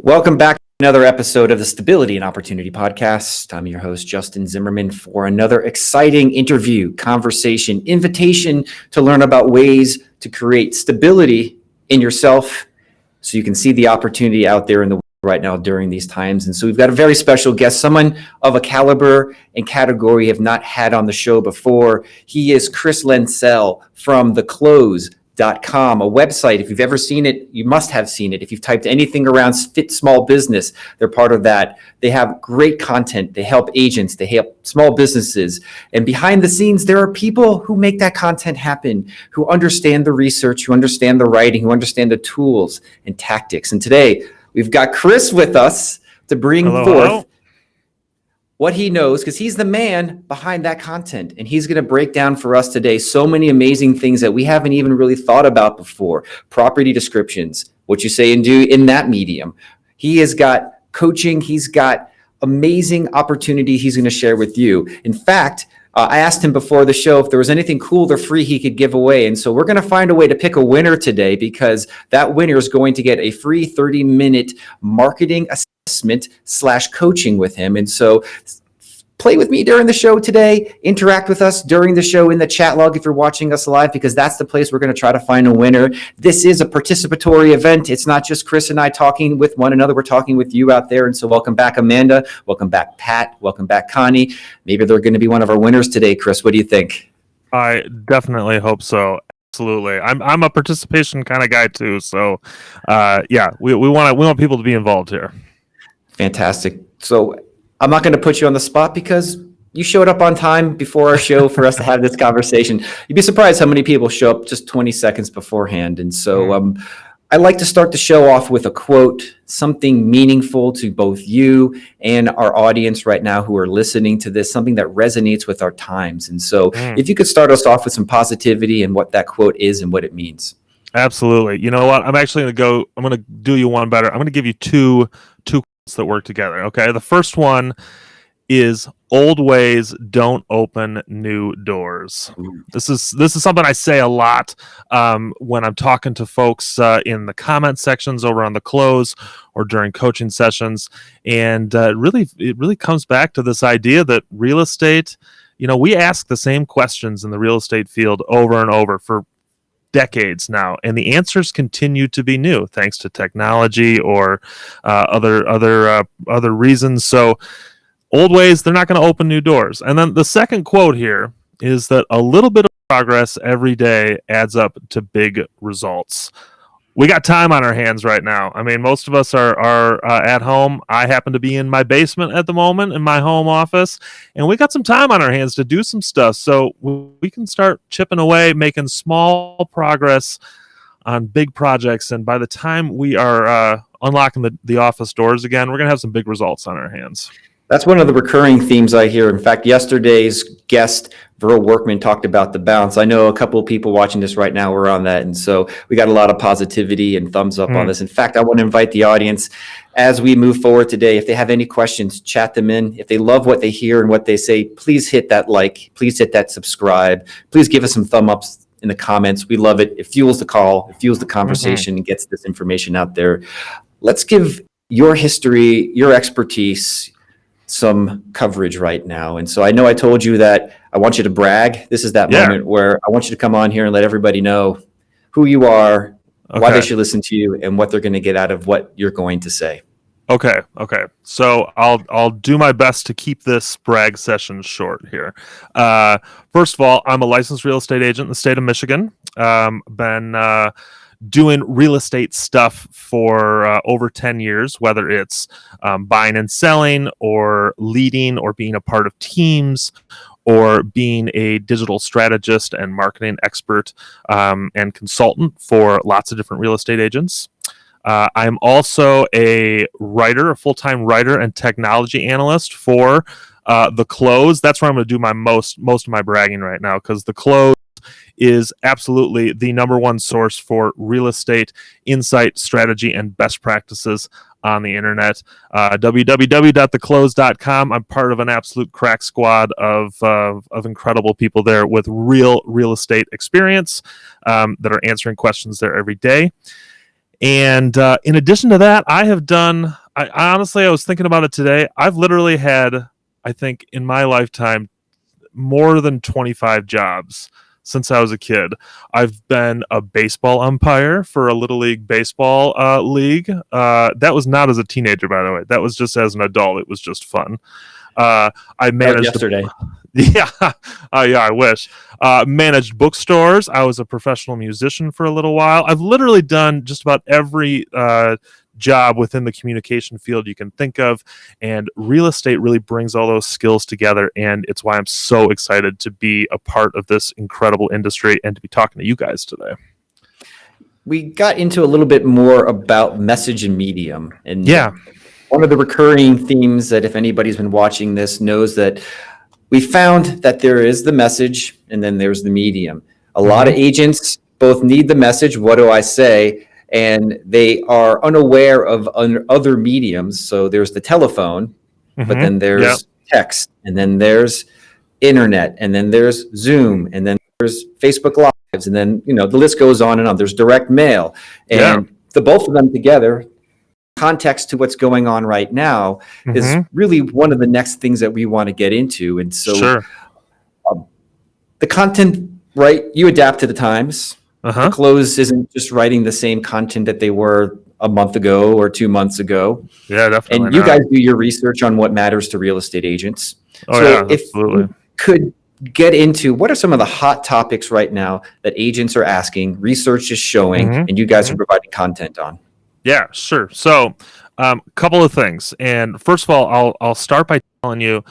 Welcome back to another episode of the Stability and Opportunity Podcast. I'm your host, Justin Zimmerman, for another exciting interview, conversation, invitation to learn about ways to create stability in yourself so you can see the opportunity out there in the world right now during these times. And so we've got a very special guest, someone of a caliber and category have not had on the show before. He is Chris Linsell from theclose.com, a website. If you've ever seen it, you must have seen it. If you've typed anything around fit small business, they're part of that. They have great content. They help agents. They help small businesses. And behind the scenes, there are people who make that content happen, who understand the research, who understand the writing, who understand the tools and tactics. And today, we've got Chris with us to bring forth what he knows, because he's the man behind that content. And he's going to break down for us today so many amazing things that we haven't even really thought about before. Property descriptions, what you say and do in that medium. He has got coaching. He's got amazing opportunity he's going to share with you. In fact, I asked him before the show if there was anything cool or free he could give away. And so we're going to find a way to pick a winner today, because that winner is going to get a free 30-minute marketing assessment/coaching with him. And so play with me during the show today, interact with us during the show in the chat log if you're watching us live, because that's the place we're going to try to find a winner. This is a participatory event. It's not just Chris and I talking with one another. We're talking with you out there. And so welcome back, Amanda. Welcome back, Pat. Welcome back, Connie. Maybe they're going to be one of our winners today. Chris, what do you think? I definitely hope so. Absolutely. I'm a participation kind of guy too. So we want people to be involved here. Fantastic. So I'm not going to put you on the spot because you showed up on time before our show for us to have this conversation. You'd be surprised how many people show up just 20 seconds beforehand. And so I like to start the show off with a quote, something meaningful to both you and our audience right now who are listening to this, something that resonates with our times. And so if you could start us off with some positivity and what that quote is and what it means. Absolutely. You know what? I'm actually going to do you one better. I'm going to give you two quotes that work together. Okay. The first one is old ways don't open new doors. This is something I say a lot when I'm talking to folks in the comment sections over on the Close or during coaching sessions. And it really comes back to this idea that real estate, we ask the same questions in the real estate field over and over for decades now, and the answers continue to be new thanks to technology or other reasons. So old ways, they're not going to open new doors. And then the second quote here is that a little bit of progress every day adds up to big results. We got time on our hands right now. I mean, most of us are at home. I happen to be in my basement at the moment in my home office, and we got some time on our hands to do some stuff. So we can start chipping away, making small progress on big projects. And by the time we are unlocking the office doors again, we're going to have some big results on our hands. That's one of the recurring themes I hear. In fact, yesterday's guest, Verl Workman, talked about the bounce. I know a couple of people watching this right now were on that. And so we got a lot of positivity and thumbs up on this. In fact, I want to invite the audience as we move forward today. If they have any questions, chat them in. If they love what they hear and what they say, please hit that like, please hit that subscribe. Please give us some thumb ups in the comments. We love it. It fuels the call, it fuels the conversation, and gets this information out there. Let's give your history, your expertise, some coverage right now. And so I know I told you that I want you to brag. This is that moment where I want you to come on here and let everybody know who you are, why they should listen to you, and what they're going to get out of what you're going to say. Okay. So I'll do my best to keep this brag session short here. First of all, I'm a licensed real estate agent in the state of Michigan. Been doing real estate stuff for over 10 years, whether it's buying and selling or leading or being a part of teams or being a digital strategist and marketing expert and consultant for lots of different real estate agents. I'm also a full-time writer and technology analyst for The Close. That's where I'm going to do my most of my bragging right now, because The Close is absolutely the number one source for real estate insight, strategy, and best practices on the internet. www.theclose.com. I'm part of an absolute crack squad of incredible people there with real estate experience that are answering questions there every day. And in addition to that, I honestly, I was thinking about it today. I've literally had, I think, in my lifetime, more than 25 jobs since I was a kid. I've been a baseball umpire for a little league baseball league. That was not as a teenager, by the way. That was just as an adult. It was just fun. I managed yesterday. Yeah, yeah, I wish. Managed bookstores. I was a professional musician for a little while. I've literally done just about every job within the communication field you can think of, and real estate really brings all those skills together, and it's why I'm so excited to be a part of this incredible industry and to be talking to you guys today. We got into a little bit more about message and medium, and yeah, one of the recurring themes that if anybody's been watching this knows that we found that there is the message and then there's the medium. A lot of agents both need the message, what do I say, and they are unaware of other mediums. So there's the telephone, but then there's text, and then there's internet, and then there's Zoom, and then there's Facebook Lives, and then the list goes on and on. There's direct mail, and the both of them together, context to what's going on right now, is really one of the next things that we want to get into. And so the content, right, you adapt to the times. The close isn't just writing the same content that they were a month ago or 2 months ago. Yeah, definitely. And you guys do your research on what matters to real estate agents. If you could get into what are some of the hot topics right now that agents are asking, research is showing, and you guys are providing content on. Yeah, sure. So a couple of things. And first of all, I'll start by telling you,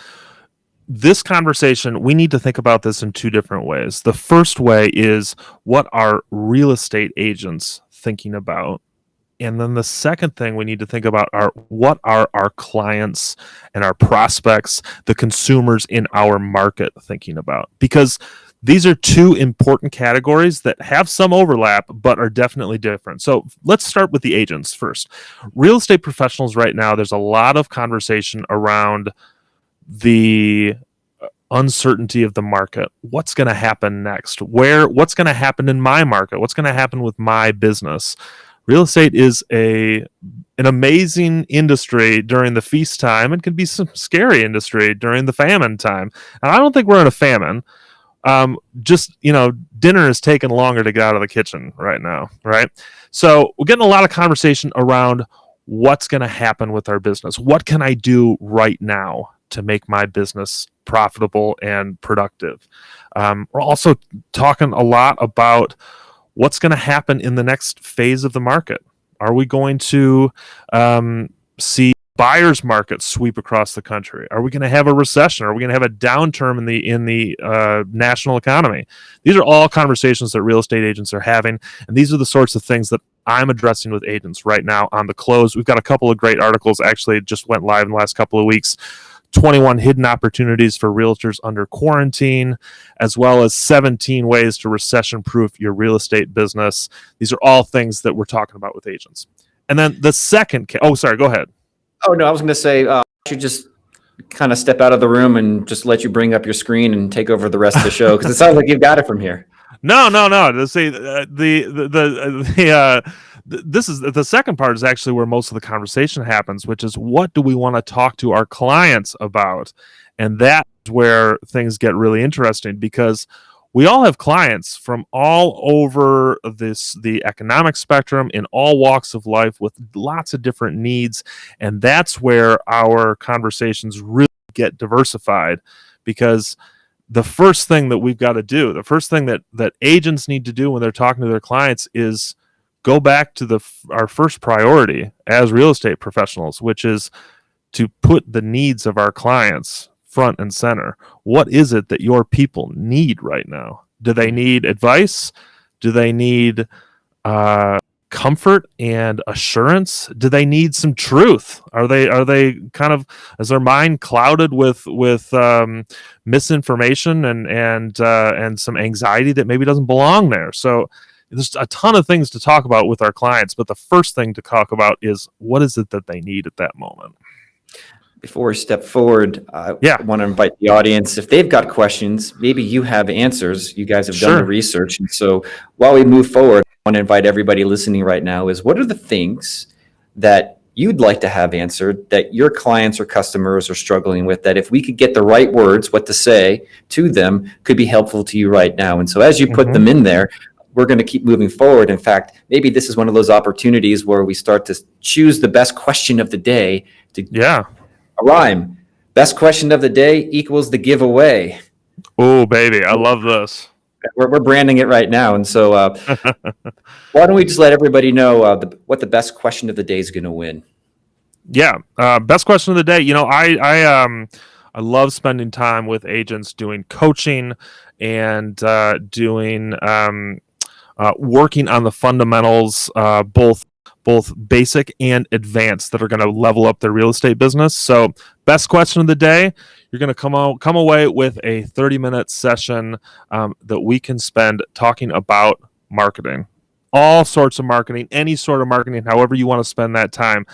this conversation, we need to think about this in two different ways. The first way is, what are real estate agents thinking about? And then the second thing we need to think about are, what are our clients and our prospects, the consumers in our market, thinking about? Because these are two important categories that have some overlap, but are definitely different. So let's start with the agents first. Real estate professionals right now, there's a lot of conversation around the uncertainty of the market. What's going to happen next? What's going to happen in my market? What's going to happen with my business? Real estate is an amazing industry during the feast time, and can be some scary industry during the famine time. And I don't think we're in a famine. Dinner is taking longer to get out of the kitchen right now, right? So we're getting a lot of conversation around what's going to happen with our business. What can I do right now to make my business profitable and productive? We're also talking a lot about what's going to happen in the next phase of the market. Are we going to see buyer's market sweep across the country? Are we going to have a recession? Are we going to have a downturn in the national economy? These are all conversations that real estate agents are having, and these are the sorts of things that I'm addressing with agents right now on the close. We've got a couple of great articles, actually just went live in the last couple of weeks. 21 hidden opportunities for realtors under quarantine, as well as 17 ways to recession-proof your real estate business. These are all things that we're talking about with agents. And then the second go ahead. Oh, no, I was going to say, I should just kind of step out of the room and just let you bring up your screen and take over the rest of the show, because it sounds like you've got it from here. No. See, this is the second part is actually where most of the conversation happens, which is, what do we want to talk to our clients about? And that's where things get really interesting, because we all have clients from all over the economic spectrum, in all walks of life, with lots of different needs. And that's where our conversations really get diversified, because the first thing that we've got to do, the first thing that agents need to do when they're talking to their clients, is go back to our first priority as real estate professionals, which is to put the needs of our clients front and center. What is it that your people need right now? Do they need advice? Do they need comfort and assurance? Do they need some truth? Are they kind of, is their mind clouded with misinformation and some anxiety that maybe doesn't belong there? So there's a ton of things to talk about with our clients, but the first thing to talk about is, what is it that they need at that moment? Before we step forward, I want to invite the audience, if they've got questions, maybe you have answers. You guys have done the research. And so while we move forward, I want to invite everybody listening right now is, what are the things that you'd like to have answered that your clients or customers are struggling with, that if we could get the right words, what to say to them, could be helpful to you right now? And so as you put them in there, we're going to keep moving forward. In fact, maybe this is one of those opportunities where we start to choose the best question of the day to a rhyme. Best question of the day equals the giveaway. Oh, baby, I love this. We're branding it right now. And so why don't we just let everybody know what the best question of the day is going to win? Yeah. Best question of the day. I love spending time with agents doing coaching and doing working on the fundamentals, both basic and advanced, that are going to level up their real estate business. So, best question of the day, you're going to come away with a 30-minute session that we can spend talking about marketing, all sorts of marketing, any sort of marketing, however you want to spend that time.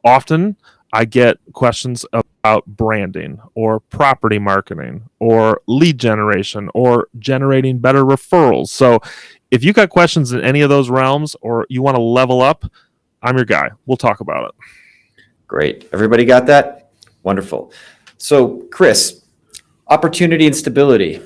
Often I get questions about branding or property marketing or lead generation or generating better referrals. So if you got questions in any of those realms, or you want to level up, I'm your guy. We'll talk about it. Great. Everybody got that? Wonderful. So, Chris, opportunity and stability.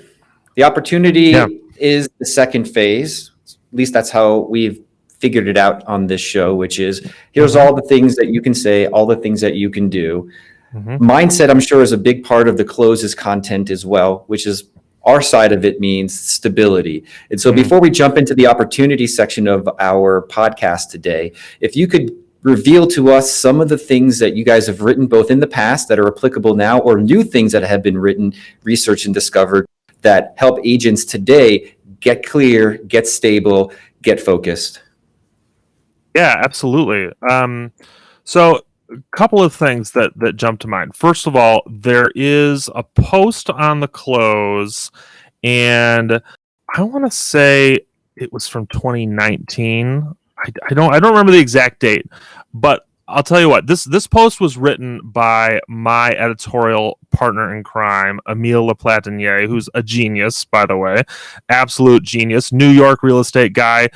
The opportunity is the second phase. At least that's how we've figured it out on this show, which is, here's all the things that you can say, all the things that you can do. Mindset, I'm sure, is a big part of the closes content as well, which is our side of it means stability. And so before we jump into the opportunity section of our podcast today, if you could reveal to us some of the things that you guys have written both in the past that are applicable now, or new things that have been written, researched, and discovered that help agents today get clear, get stable, get focused. Yeah, absolutely. So a couple of things that jump to mind. First of all, there is a post on the close, and I want to say it was from 2019. I don't remember the exact date, but I'll tell you what, this post was written by my editorial partner in crime, Emile Laplatinier, who's a genius, by the way, absolute genius, New York real estate guy,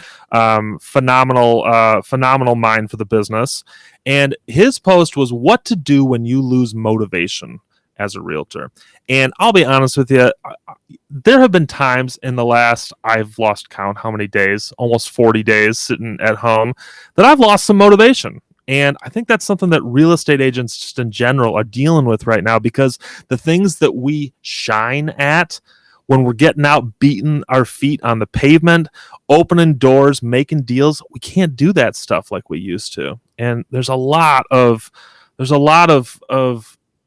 phenomenal mind for the business. And his post was what to do when you lose motivation as a realtor. And I'll be honest with you, there have been times in the last, I've lost count how many days, almost 40 days sitting at home, that I've lost some motivation. And I think that's something that real estate agents just in general are dealing with right now, because the things that we shine at when we're getting out, beating our feet on the pavement, opening doors, making deals, we can't do that stuff like we used to. And there's a lot of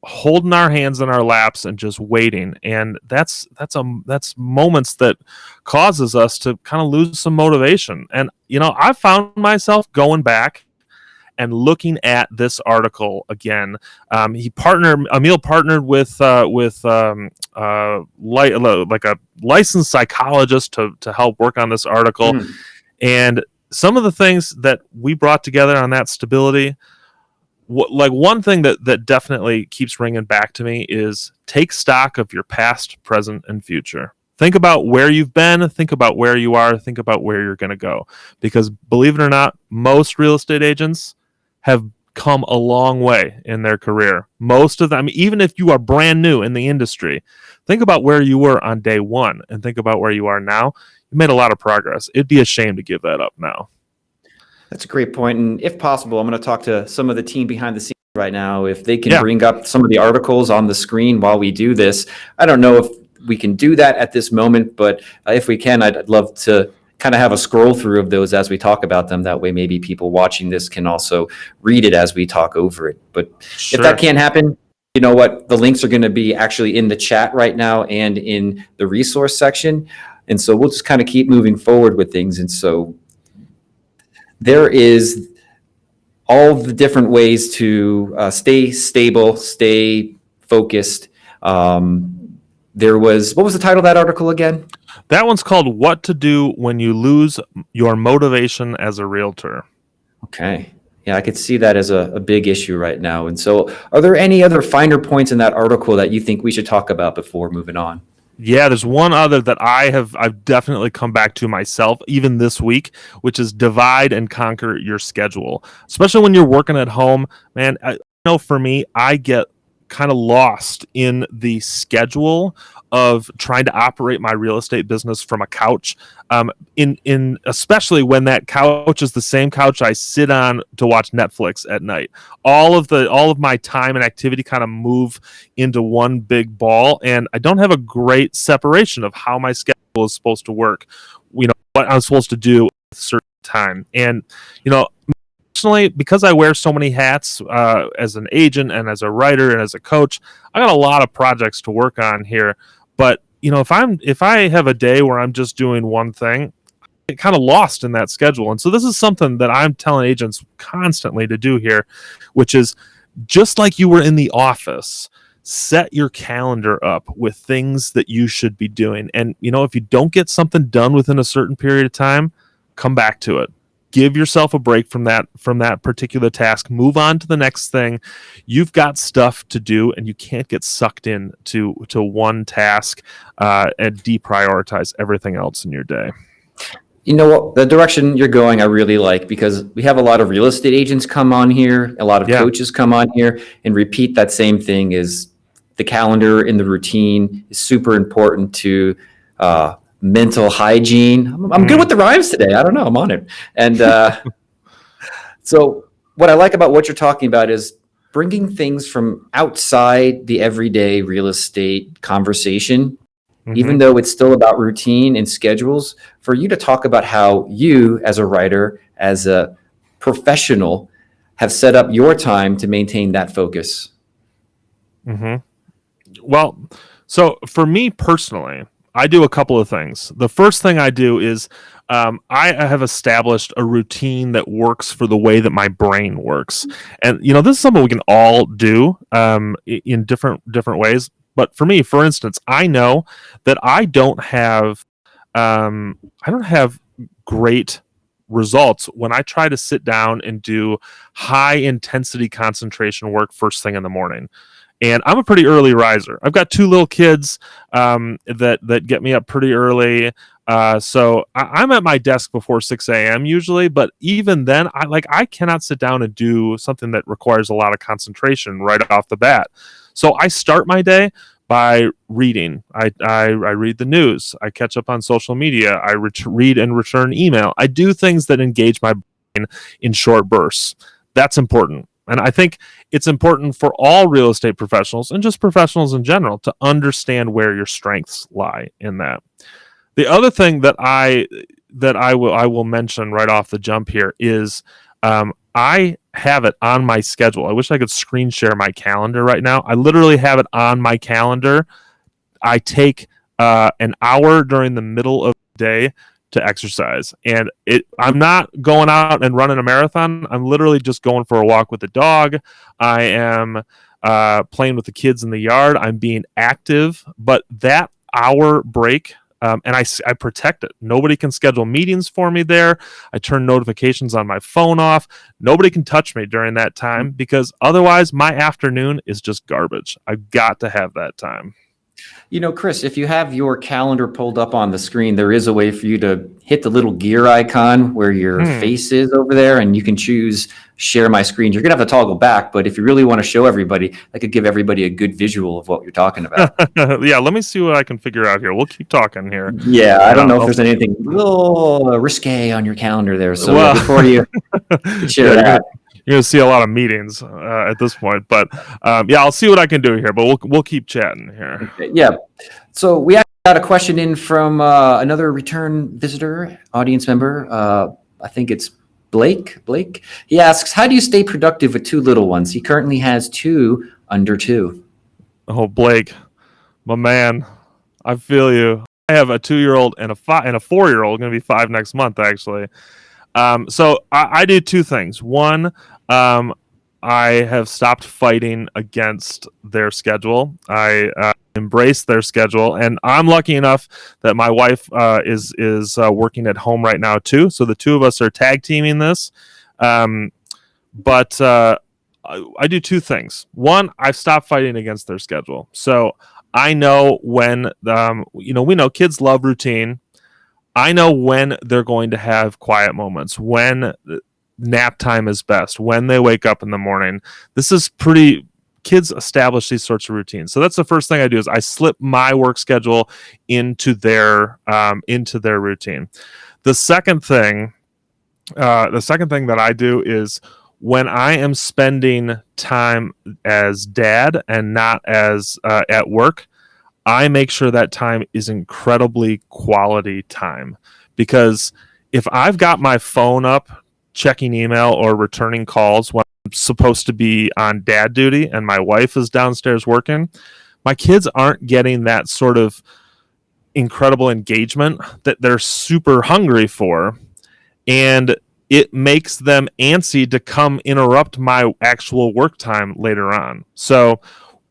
holding our hands in our laps and just waiting. And that's moments that causes us to kind of lose some motivation. And, I found myself going back and looking at this article again. Emile partnered with like a licensed psychologist to help work on this article. And some of the things that we brought together on that stability, like one thing that definitely keeps ringing back to me is take stock of your past, present, and future. Think about where you've been, think about where you are, think about where you're going to go. Because believe it or not, most real estate agents have come a long way in their career. Most of them, even if you are brand new in the industry, think about where you were on day one and think about where you are now. You made a lot of progress. It'd be a shame to give that up now. That's a great point. And if possible, I'm going to talk to some of the team behind the scenes right now, if they can bring up some of the articles on the screen while we do this. I don't know if we can do that at this moment, but if we can, I'd love to kind of have a scroll through of those as we talk about them. That way, maybe people watching this can also read it as we talk over it. But if that can't happen, you know what? The links are going to be actually in the chat right now and in the resource section. And so we'll just kind of keep moving forward with things. And so there is all the different ways to stay stable, stay focused. There was, what was the title of that article again? That one's called What to Do When You Lose Your Motivation as a Realtor. Okay. Yeah, I could see that as a big issue right now. And so are there any other finer points in that article that you think we should talk about before moving on? Yeah, there's one other that I've definitely come back to myself even this week, which is divide and conquer your schedule. Especially when you're working at home, man, I know for me, I get kind of lost in the schedule of trying to operate my real estate business from a couch. In especially when that couch is the same couch I sit on to watch Netflix at night. All of my time and activity kind of move into one big ball, and I don't have a great separation of how my schedule is supposed to work, what I'm supposed to do at a certain time. And personally, because I wear so many hats as an agent and as a writer and as a coach, I got a lot of projects to work on here. But if I have a day where I'm just doing one thing, I get kind of lost in that schedule. And so this is something that I'm telling agents constantly to do here, which is just like you were in the office, set your calendar up with things that you should be doing. And if you don't get something done within a certain period of time, come back to it. Give yourself a break from that particular task. Move on to the next thing. You've got stuff to do, and you can't get sucked in to one task and deprioritize everything else in your day. You know what? The direction you're going, I really like, because we have a lot of real estate agents come on here, a lot of coaches come on here and repeat that same thing. Is the calendar and the routine is super important to mental hygiene. I'm good with the rhymes today. I don't know. I'm on it. And so what I like about what you're talking about is bringing things from outside the everyday real estate conversation, even though it's still about routine and schedules, for you to talk about how you, as a writer, as a professional, have set up your time to maintain that focus. Well, so for me personally, I do a couple of things. The first thing I do is I have established a routine that works for the way that my brain works. And, this is something we can all do in different ways. But for me, for instance, I know that I don't have great results when I try to sit down and do high intensity concentration work first thing in the morning. And I'm a pretty early riser. I've got 2 little kids that get me up pretty early. So I'm at my desk before 6 a.m. usually, but even then, I cannot sit down and do something that requires a lot of concentration right off the bat. So I start my day by reading. I read the news. I catch up on social media. I read and return email. I do things that engage my brain in short bursts. That's important. And I think it's important for all real estate professionals and just professionals in general to understand where your strengths lie in that. The other thing that I will mention right off the jump here is I have it on my schedule. I wish I could screen share my calendar right now. I literally have it on my calendar. I take an hour during the middle of the day to exercise, and I'm not going out and running a marathon. I'm literally just going for a walk with the dog. I am playing with the kids in the yard. I'm being active, but that hour break, and I protect it. Nobody can schedule meetings for me there. I turn notifications on my phone off. Nobody can touch me during that time, because otherwise my afternoon is just garbage. I've got to have that time. Chris, if you have your calendar pulled up on the screen, there is a way for you to hit the little gear icon where your face is over there, and you can choose share my screen. You're going to have to toggle back, but if you really want to show everybody, I could give everybody a good visual of what you're talking about. Yeah, let me see what I can figure out here. We'll keep talking here. Yeah, I don't know if there's anything a little risque on your calendar there. So before you share that. You're going to see a lot of meetings at this point, but I'll see what I can do here, but we'll keep chatting here. Okay, yeah. So we actually got a question in from another return visitor, audience member. I think it's Blake. He asks, how do you stay productive with 2 little ones? He currently has 2 under 2. Oh, Blake, my man, I feel you. I have a 2-year-old and a 4-year-old, going to be 5 next month, actually. So I do 2 things. One, I have stopped fighting against their schedule. I embrace their schedule, and I'm lucky enough that my wife is working at home right now too. So the 2 of us are tag teaming this. But I do two things. One, I've stopped fighting against their schedule. So I know when, we know kids love routine. I know when they're going to have quiet moments, when nap time is best, when they wake up in the morning. This is pretty, kids establish these sorts of routines. So that's the first thing I do is I slip my work schedule into their routine. The second thing that I do is when I am spending time as dad and not as at work, I make sure that time is incredibly quality time, because if I've got my phone up checking email or returning calls when I'm supposed to be on dad duty and my wife is downstairs working, my kids aren't getting that sort of incredible engagement that they're super hungry for, and it makes them antsy to come interrupt my actual work time later on. So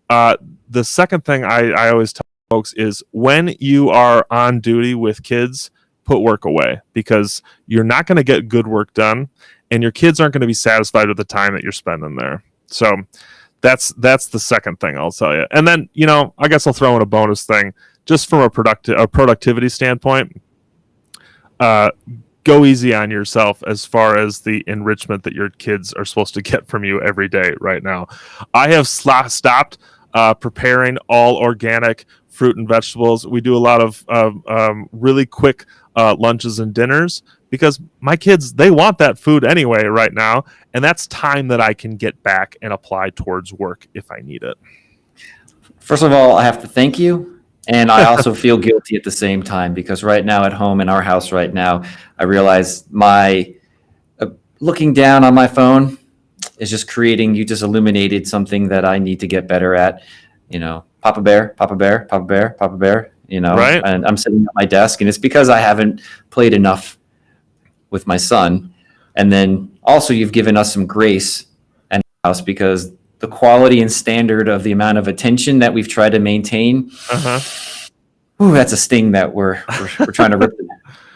the second thing I always tell folks is when you are on duty with kids, put work away, because you're not going to get good work done and your kids aren't going to be satisfied with the time that you're spending there. So that's the second thing I'll tell you. And then, I guess I'll throw in a bonus thing just from a productivity standpoint. Go easy on yourself as far as the enrichment that your kids are supposed to get from you every day right now. I have stopped preparing all organic fruit and vegetables. We do a lot of really quick lunches and dinners because my kids, they want that food anyway right now. And that's time that I can get back and apply towards work if I need it. First of all, I have to thank you. And I also feel guilty at the same time, because right now at home in our house right now, I realize my looking down on my phone is just you just illuminated something that I need to get better at. Papa Bear, Papa Bear, Papa Bear, Papa Bear, Right. And I'm sitting at my desk and it's because I haven't played enough with my son. And then also you've given us some grace and house, because the quality and standard of the amount of attention that we've tried to maintain. Ooh, that's a sting that we're trying to rip.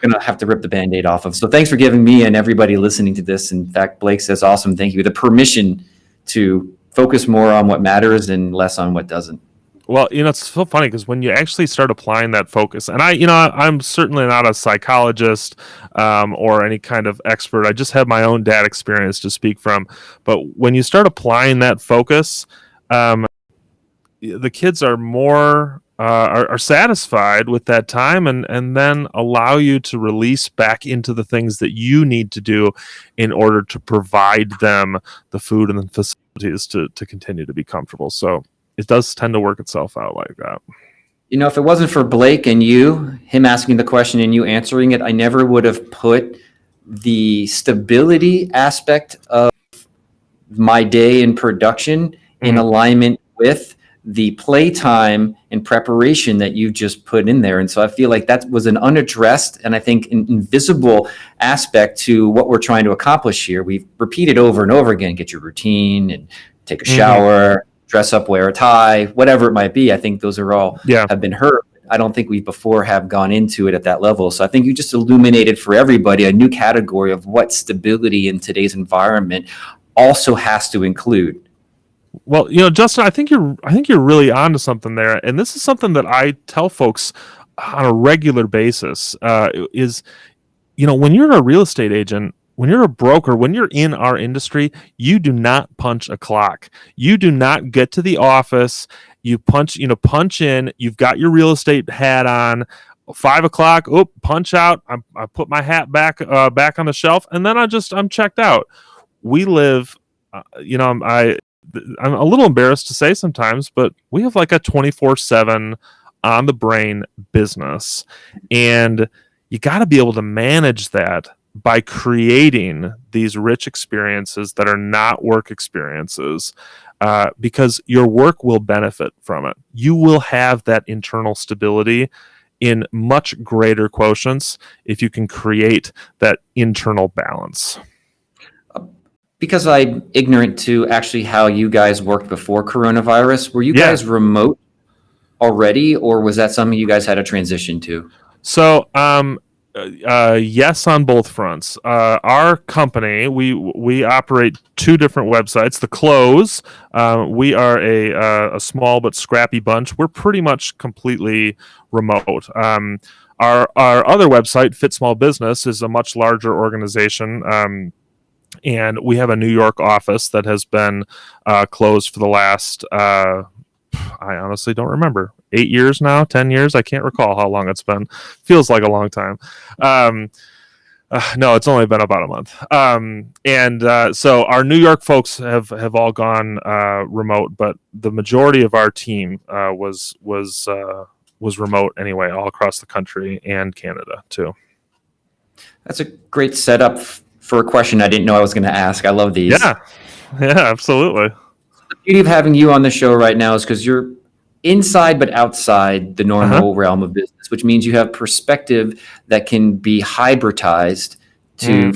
Going to have to rip the Band-Aid off of. So thanks for giving me and everybody listening to this. In fact, Blake says, awesome. Thank you. The permission to focus more on what matters and less on what doesn't. Well, it's so funny because when you actually start applying that focus, and I'm certainly not a psychologist or any kind of expert. I just have my own dad experience to speak from. But when you start applying that focus, the kids are more are satisfied with that time, and then allow you to release back into the things that you need to do in order to provide them the food and the facilities to continue to be comfortable. So it does tend to work itself out like that. If it wasn't for Blake and him asking the question and you answering it, I never would have put the stability aspect of my day in production in alignment with the playtime and preparation that you just put in there. And so I feel like that was an unaddressed and I think an invisible aspect to what we're trying to accomplish here. We've repeated over and over again, get your routine and take a shower, dress up, wear a tie, whatever it might be. I think those are all have been heard. I don't think we before have gone into it at that level. So I think you just illuminated for everybody a new category of what stability in today's environment also has to include. Well, Justin, I think you're really onto something there, and this is something that I tell folks on a regular basis. Is when you're a real estate agent, when you're a broker, when you're in our industry, you do not punch a clock. You do not get to the office. You punch in. You've got your real estate hat on. 5 o'clock. Oh, punch out. I put my hat back on the shelf, and then I'm checked out. We live. I'm a little embarrassed to say sometimes, but we have like a 24/7 on the brain business, and you got to be able to manage that by creating these rich experiences that are not work experiences, because your work will benefit from it. You will have that internal stability in much greater quotients if you can create that internal balance. Because I'm ignorant to actually how you guys worked before coronavirus, were you guys remote already, or was that something you guys had to transition to? So Yes, on both fronts. Our company, we operate two different websites. The Close, we are a small but scrappy bunch. We're pretty much completely remote. Our other website, Fit Small Business, is a much larger organization. And we have a New York office that has been closed for the last, I honestly don't remember, 8 years now, 10 years. I can't recall how long it's been. Feels like a long time. No, it's only been about a month. So our New York folks have all gone remote, but the majority of our team was remote anyway, all across the country and Canada too. That's a great setup for a question I didn't know I was going to ask. I love these. Yeah, absolutely. The beauty of having you on the show right now is because you're inside but outside the normal realm of business, which means you have perspective that can be hybridized to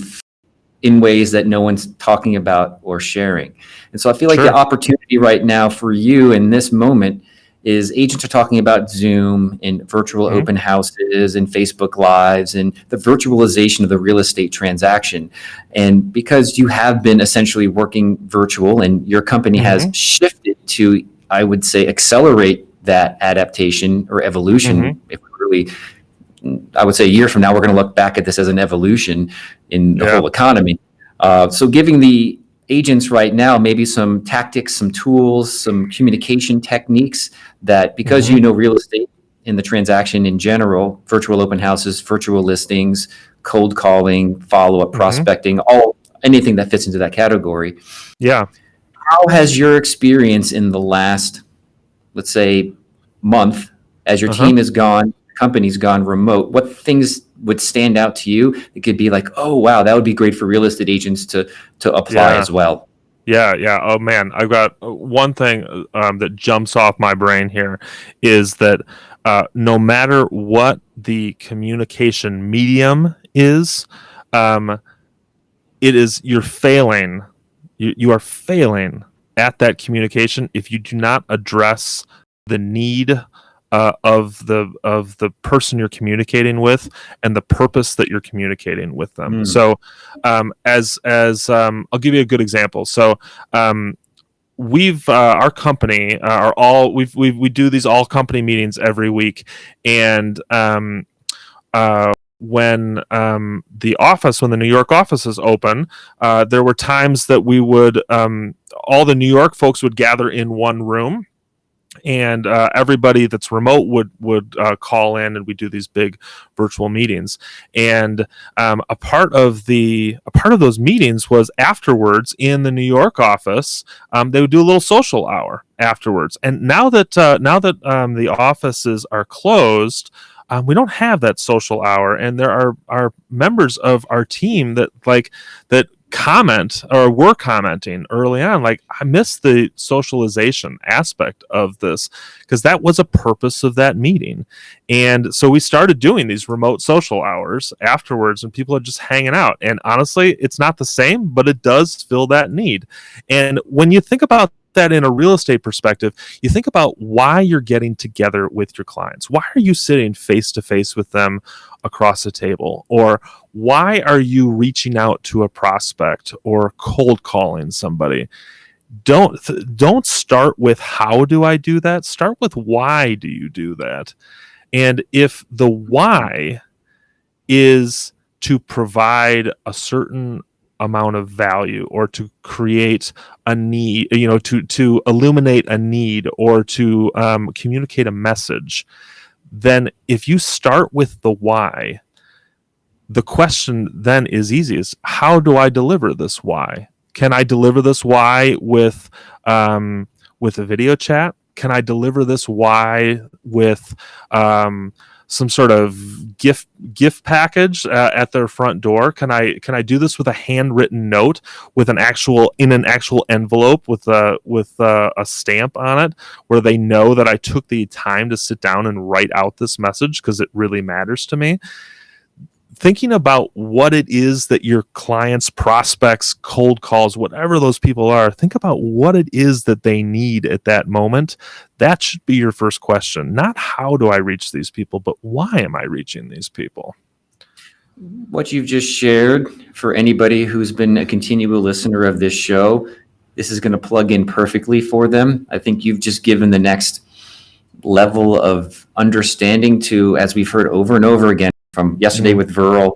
in ways that no one's talking about or sharing. And so I feel like the opportunity right now for you in this moment is agents are talking about Zoom and virtual open houses and Facebook Lives and the virtualization of the real estate transaction. And because you have been essentially working virtual and your company has shifted to, I would say, accelerate that adaptation or evolution. If we really, I would say a year from now, we're going to look back at this as an evolution in the whole economy. So giving the agents right now maybe some tactics, some tools, some communication techniques that, because you know real estate in the transaction in general, virtual open houses, virtual listings, cold calling, follow-up prospecting, anything that fits into that category. Yeah. How has your experience in the last, let's say, month, as your team is gone, company's gone remote, what things would stand out to you? It could be like, oh, wow, that would be great for real estate agents to apply as well. Yeah. Oh man, I've got one thing that jumps off my brain here is that no matter what the communication medium is, you're failing. You are failing at that communication if you do not address the need of the person you're communicating with and the purpose that you're communicating with them. So, as I'll give you a good example. So, we've our company we do these all company meetings every week, and when the New York office is open, there were times that we would all the New York folks would gather in one room, and everybody that's remote would call in, and we do these big virtual meetings. And a part of those meetings was afterwards in the New York office. They would do a little social hour afterwards. And now that the offices are closed, we don't have that social hour, and there are members of our team that comment or were commenting early on, like, I miss the socialization aspect of this, because that was a purpose of that meeting. And so we started doing these remote social hours afterwards, and people are just hanging out. And honestly, it's not the same, but it does fill that need. And when you think about that in a real estate perspective, you think about why you're getting together with your clients. Why are you sitting face to face with them across a table? Or why are you reaching out to a prospect or cold calling somebody? Don't start with how do I do that? Start with why do you do that? And if the why is to provide a certain amount of value, or to create a need, to illuminate a need, or to communicate a message, then if you start with the why, the question then is easy: is how do I deliver this why? Can I deliver this why with a video chat? Can I deliver this why with some sort of gift package at their front door? Can I do this with a handwritten note, with an actual envelope with a stamp on it, where they know that I took the time to sit down and write out this message because it really matters to me? Thinking about what it is that your clients, prospects, cold calls, whatever those people are, think about what it is that they need at that moment. That should be your first question. Not how do I reach these people, but why am I reaching these people? What you've just shared, for anybody who's been a continual listener of this show, this is going to plug in perfectly for them. I think you've just given the next level of understanding to, as we've heard over and over again from yesterday with Viral.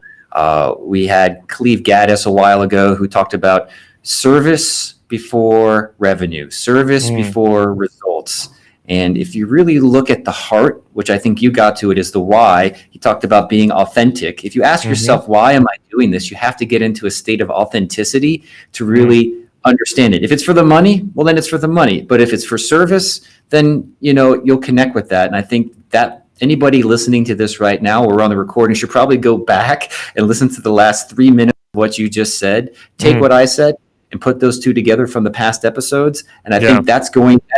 We had Cleve Gaddis a while ago who talked about service before revenue, service before results. And if you really look at the heart, which I think you got to, it is the why. He talked about being authentic. If you ask yourself, why am I doing this? You have to get into a state of authenticity to really understand it. If it's for the money, well, then it's for the money. But if it's for service, then, you'll connect with that. And I think that anybody listening to this right now, or on the recording, should probably go back and listen to the last 3 minutes of what you just said. Take what I said and put those two together from the past episodes. And I think that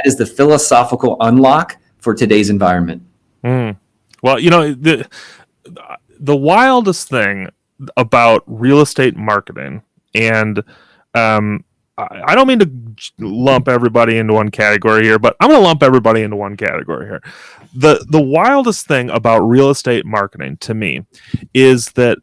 is the philosophical unlock for today's environment. Well, the wildest thing about real estate marketing, and I don't mean to lump everybody into one category here, but I'm going to lump everybody into one category here. The wildest thing about real estate marketing to me is that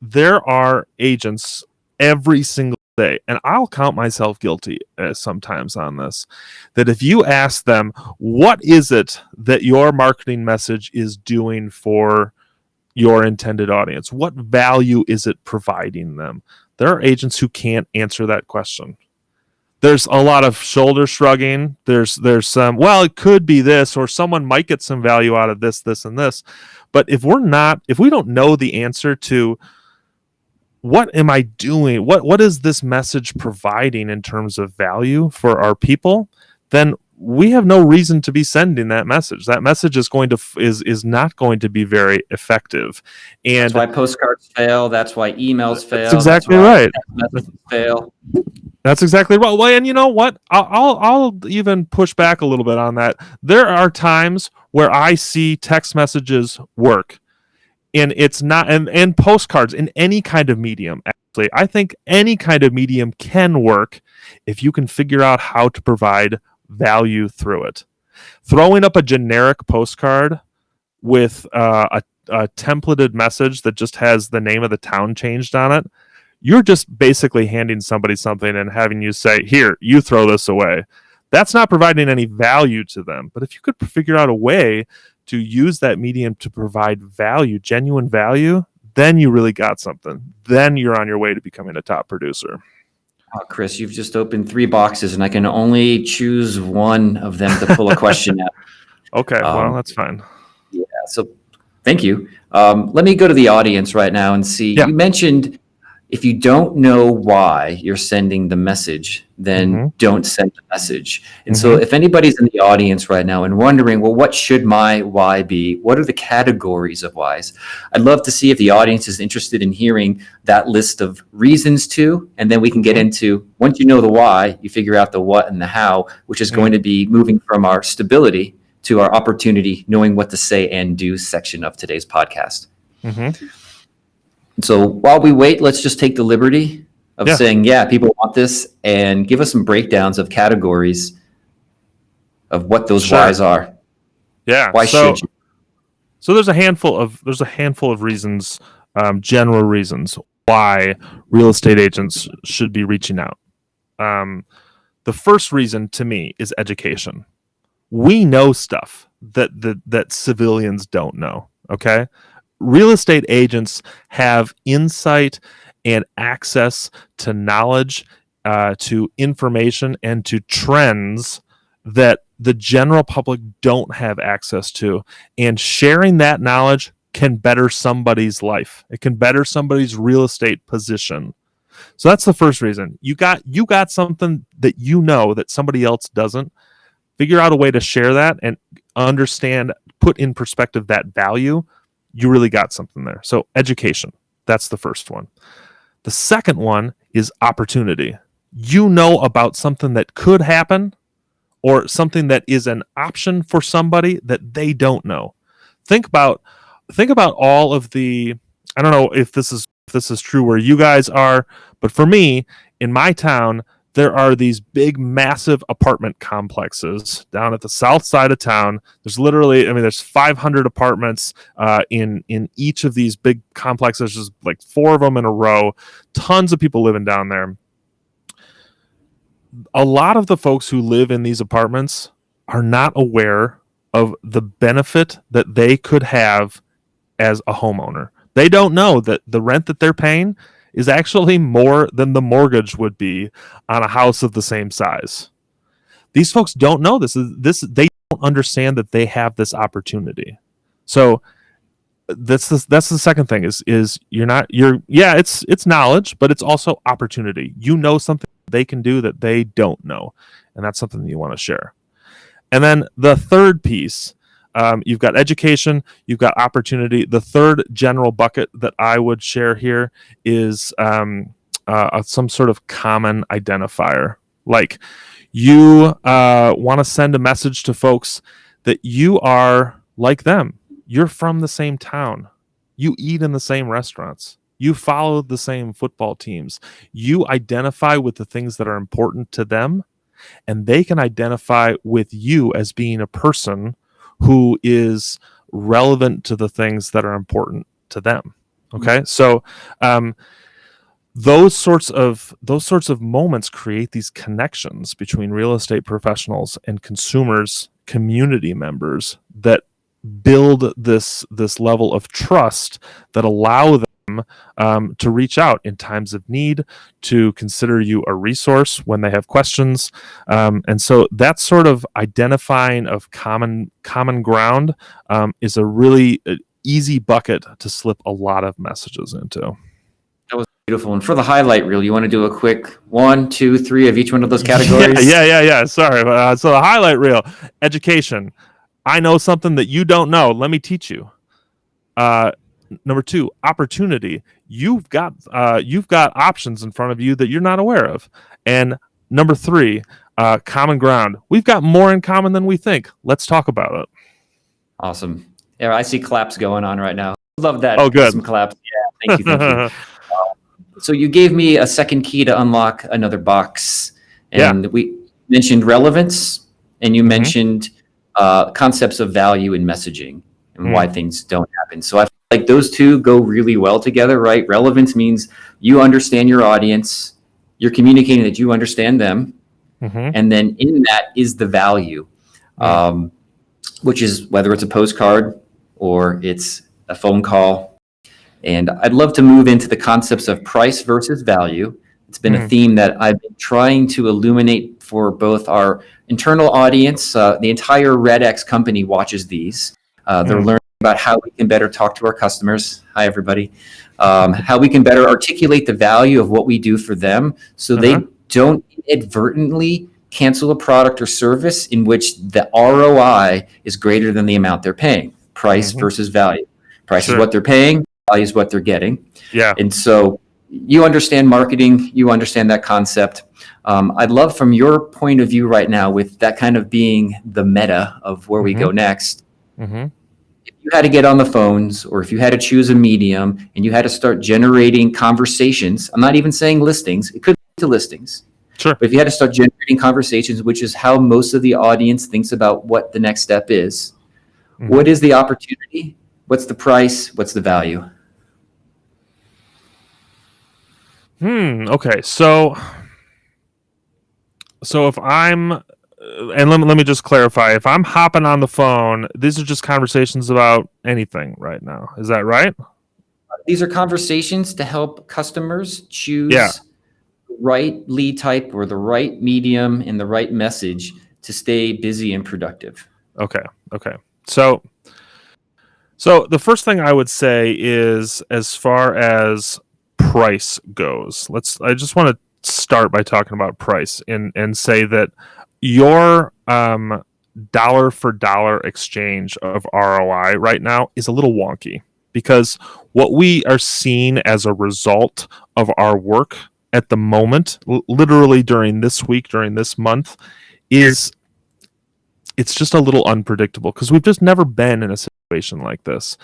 there are agents every single day, and I'll count myself guilty sometimes on this, that if you ask them, what is it that your marketing message is doing for your intended audience? What value is it providing them? There are agents who can't answer that question. There's a lot of shoulder shrugging. There's some, well, it could be this, or someone might get some value out of this, this, and this. But if we don't know the answer to what am I doing? What is this message providing in terms of value for our people? Then we have no reason to be sending that message. That message is not going to be very effective. And that's why postcards fail. That's why emails fail. That's exactly right. Messages fail. That's exactly right. Well, and you know what? I'll even push back a little bit on that. There are times where I see text messages work. And it's not, and postcards in any kind of medium, actually. I think any kind of medium can work if you can figure out how to provide value through it. Throwing up a generic postcard with a templated message that just has the name of the town changed on it, you're just basically handing somebody something and having you say, here, you throw this away. That's not providing any value to them. But if you could figure out a way to use that medium to provide value, genuine value, then you really got something. Then you're on your way to becoming a top producer. Oh, Chris, you've just opened 3 boxes, and I can only choose one of them to pull a question out. Okay, well, that's fine. Yeah, so thank you. Let me go to the audience right now and see. You mentioned if you don't know why you're sending the message, then don't send the message. And so if anybody's in the audience right now and wondering, well, what should my why be? What are the categories of whys? I'd love to see if the audience is interested in hearing that list of reasons to, and then we can get into, once you know the why, you figure out the what and the how, which is going to be moving from our stability to our opportunity, knowing what to say and do section of today's podcast. So while we wait, let's just take the liberty of saying, people want this, and give us some breakdowns of categories of what those whys are. Yeah. Why should you? So there's a handful of reasons, general reasons why real estate agents should be reaching out. The first reason to me is education. We know stuff that civilians don't know. Okay. Real estate agents have insight and access to knowledge, to information, and to trends that the general public don't have access to. And sharing that knowledge can better somebody's life. It can better somebody's real estate position. So that's the first reason. You got something that you know that somebody else doesn't. Figure out a way to share that and understand, put in perspective that value. You really got something there. So education, that's the first one. The second one is opportunity. You know about something that could happen, or something that is an option for somebody that they don't know. Think about all of the, I don't know if this is true where you guys are, but for me, in my town, there are these big, massive apartment complexes down at the south side of town. There's literally, there's 500 apartments in each of these big complexes, just like 4 of them in a row. Tons of people living down there. A lot of the folks who live in these apartments are not aware of the benefit that they could have as a homeowner. They don't know that the rent that they're paying is actually more than the mortgage would be on a house of the same size. These folks don't know this. They don't understand that they have this opportunity. So that's the second thing is it's knowledge, but it's also opportunity. You know something they can do that they don't know, and that's something that you want to share. And then the third piece, you've got education, you've got opportunity. The third general bucket that I would share here is some sort of common identifier. Like you want to send a message to folks that you are like them. You're from the same town. You eat in the same restaurants. You follow the same football teams. You identify with the things that are important to them, and they can identify with you as being a person who is relevant to the things that are important to them. Okay, so those sorts of moments create these connections between real estate professionals and consumers, community members, that build this level of trust that allow them to reach out in times of need, to consider you a resource when they have questions, and so that sort of identifying of common ground is a really easy bucket to slip a lot of messages into. That was beautiful. And for the highlight reel, you want to do a quick 1, 2, 3 of each one of those categories? Yeah. Sorry. So the highlight reel: education. I know something that you don't know. Let me teach you. Number 2, opportunity. You've got options in front of you that you're not aware of. And number 3, common ground. We've got more in common than we think. Let's talk about it. Awesome. Yeah, I see claps going on right now. Love that. Oh, good. Some claps. Yeah, thank you. So you gave me a second key to unlock another box. And we mentioned relevance, and you mentioned concepts of value in messaging and why things don't happen. So I feel like those two go really well together, right? Relevance means you understand your audience, you're communicating that you understand them, and then in that is the value, which is whether it's a postcard or it's a phone call. And I'd love to move into the concepts of price versus value. It's been a theme that I've been trying to illuminate for both our internal audience. The entire REDX company watches these. They're learning about how we can better talk to our customers. Hi, everybody. How we can better articulate the value of what we do for them so they don't inadvertently cancel a product or service in which the ROI is greater than the amount they're paying. Price versus value. Price is what they're paying, value is what they're getting. Yeah. And so you understand marketing, you understand that concept. I'd love from your point of view right now, with that kind of being the meta of where we go next, if you had to get on the phones, or if you had to choose a medium and you had to start generating conversations, I'm not even saying listings, it could be to listings. Sure. But if you had to start generating conversations, which is how most of the audience thinks about what the next step is, what is the opportunity? What's the price? What's the value? Okay. So if I'm, and let me just clarify, if I'm hopping on the phone, these are just conversations about anything right now. Is that right? These are conversations to help customers choose the right lead type or the right medium and the right message to stay busy and productive. Okay. So the first thing I would say is, as far as price goes, I just want to start by talking about price and say that your dollar for dollar exchange of ROI right now is a little wonky, because what we are seeing as a result of our work at the moment, literally during this week, during this month, is it's just a little unpredictable, because we've just never been in a situation like this.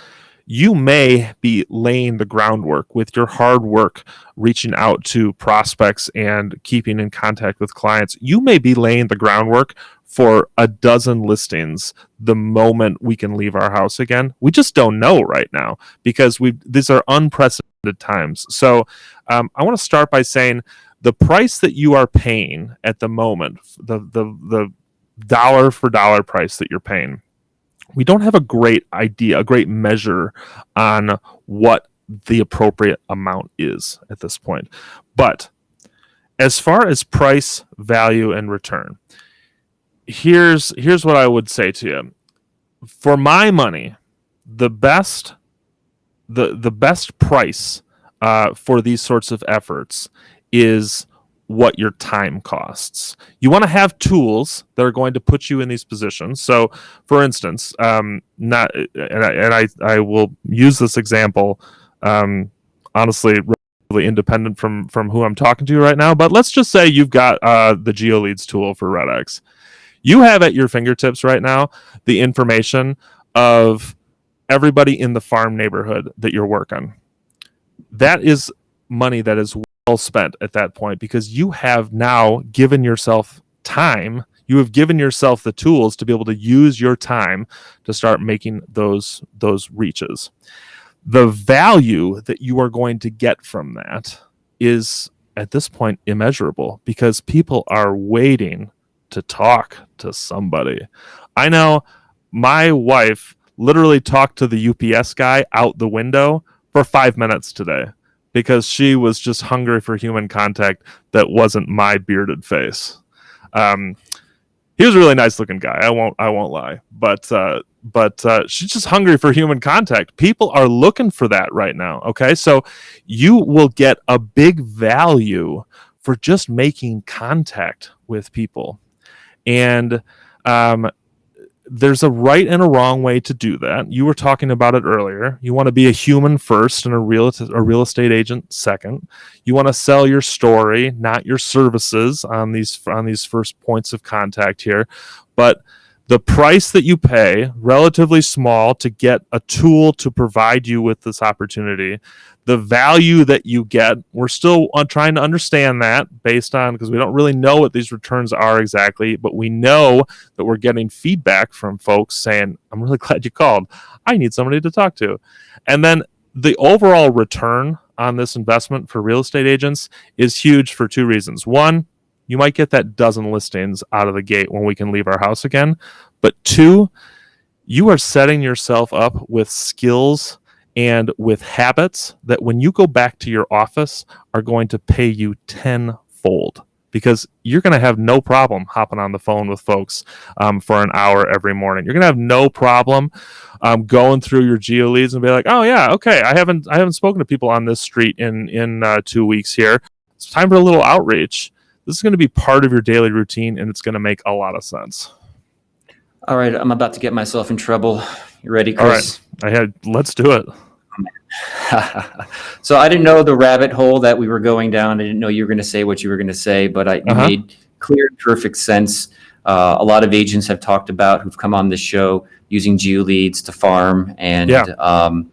you may be laying the groundwork with your hard work, reaching out to prospects and keeping in contact with clients. You may be laying the groundwork for a dozen listings the moment we can leave our house again. We just don't know right now because these are unprecedented times. So I want to start by saying the price that you are paying at the moment, the dollar for dollar price that you're paying, we don't have a great idea, a great measure on what the appropriate amount is at this point. But as far as price, value, and return, here's what I would say to you. For my money, the best price for these sorts of efforts is what your time costs. You want to have tools that are going to put you in these positions. So, for instance, I will use this example, honestly, relatively independent from who I'm talking to right now. But let's just say you've got the GeoLeads tool for REDX. You have at your fingertips right now the information of everybody in the farm neighborhood that you're working. That is money that is well spent at that point because you have now given yourself time. You have given yourself the tools to be able to use your time to start making those reaches. The value that you are going to get from that is at this point immeasurable because people are waiting to talk to somebody. I know my wife literally talked to the UPS guy out the window for 5 minutes today because she was just hungry for human contact that wasn't my bearded face. He was a really nice looking guy. I won't lie, but she's just hungry for human contact. People are looking for that right now. Okay, so you will get a big value for just making contact with people, and there's a right and a wrong way to do that. You were talking about it earlier. You want to be a human first and a real estate agent second. You want to sell your story, not your services on these first points of contact here. But the price that you pay, relatively small, to get a tool to provide you with this opportunity, the value that you get, we're still trying to understand that based on, because we don't really know what these returns are exactly, but we know that we're getting feedback from folks saying, I'm really glad you called. I need somebody to talk to. And then the overall return on this investment for real estate agents is huge for two reasons. One, you might get that dozen listings out of the gate when we can leave our house again. But two, you are setting yourself up with skills and with habits that when you go back to your office are going to pay you tenfold because you're going to have no problem hopping on the phone with folks for an hour every morning. You're going to have no problem going through your GeoLeads and be like, oh yeah, okay, I haven't spoken to people on this street in 2 weeks here. It's time for a little outreach. This is going to be part of your daily routine, and it's going to make a lot of sense. All right, I'm about to get myself in trouble. You ready, Chris? All right, let's do it. So I didn't know the rabbit hole that we were going down. I didn't know you were going to say what you were going to say, but you made clear, perfect sense. A lot of agents have talked about who've come on this show using GeoLeads to farm, and I'm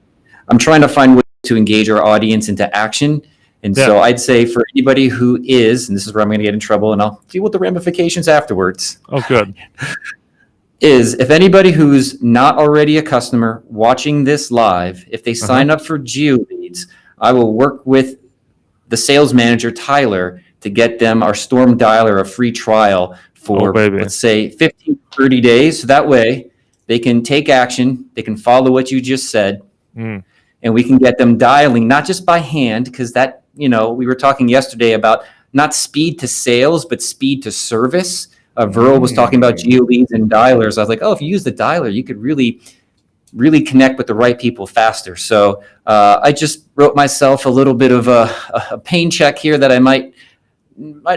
trying to find ways to engage our audience into action. And so I'd say for anybody who is, and this is where I'm going to get in trouble, and I'll deal with the ramifications afterwards. Oh, good. Is if anybody who's not already a customer watching this live, if they sign up for GeoLeads, I will work with the sales manager, Tyler, to get them our Storm Dialer, a free trial for, let's say, 15, 30 days. So that way they can take action. They can follow what you just said. And we can get them dialing, not just by hand, because that, we were talking yesterday about not speed to sales, but speed to service. Verl was talking about GeoLeads and dialers. I was like, oh, if you use the dialer, you could really, really connect with the right people faster. So I just wrote myself a little bit of a pain check here that I might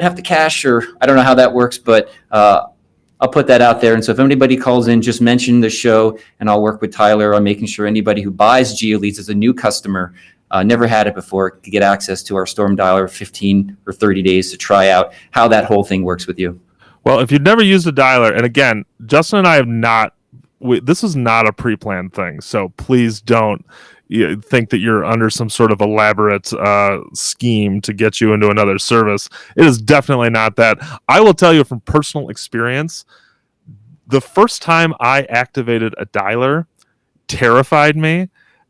have to cash, or I don't know how that works, but I'll put that out there. And so if anybody calls in, just mention the show, and I'll work with Tyler on making sure anybody who buys GeoLeads as a new customer, never had it before, could get access to our Storm Dialer 15 or 30 days to try out how that whole thing works with you. Well, if you've never used a dialer, and again, Justin and I have not this is not a pre-planned thing, so please don't think that you're under some sort of elaborate scheme to get you into another service. It is definitely not that. I will tell you from personal experience, the first time I activated a dialer terrified me,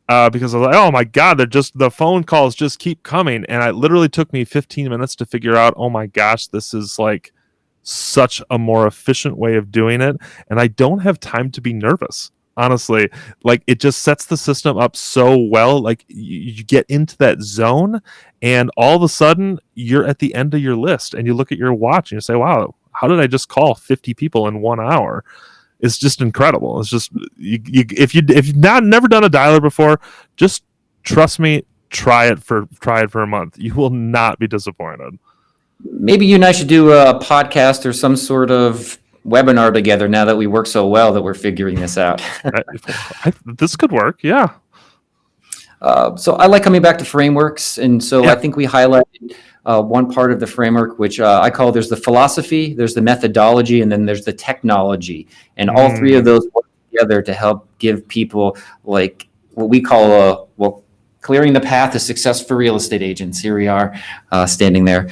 because I was like, oh my God, the phone calls just keep coming. And it literally took me 15 minutes to figure out, oh my gosh, this is like such a more efficient way of doing it. And I don't have time to be nervous. Honestly, like it just sets the system up so well. Like you get into that zone, and all of a sudden you're at the end of your list, and you look at your watch and you say, wow, how did I just call 50 people in 1 hour? It's just incredible. It's just if you've never done a dialer before, just trust me, try it for a month. You will not be disappointed. Maybe you and I should do a podcast or some sort of webinar together now that we work so well that we're figuring this out. This could work, yeah. So I like coming back to frameworks, and so Yeah. I think we highlighted one part of the framework, which I call there's the philosophy, there's the methodology, and then there's the technology, and all three of those work together to help give people like what we call clearing the path to success for real estate agents. Here we are standing there.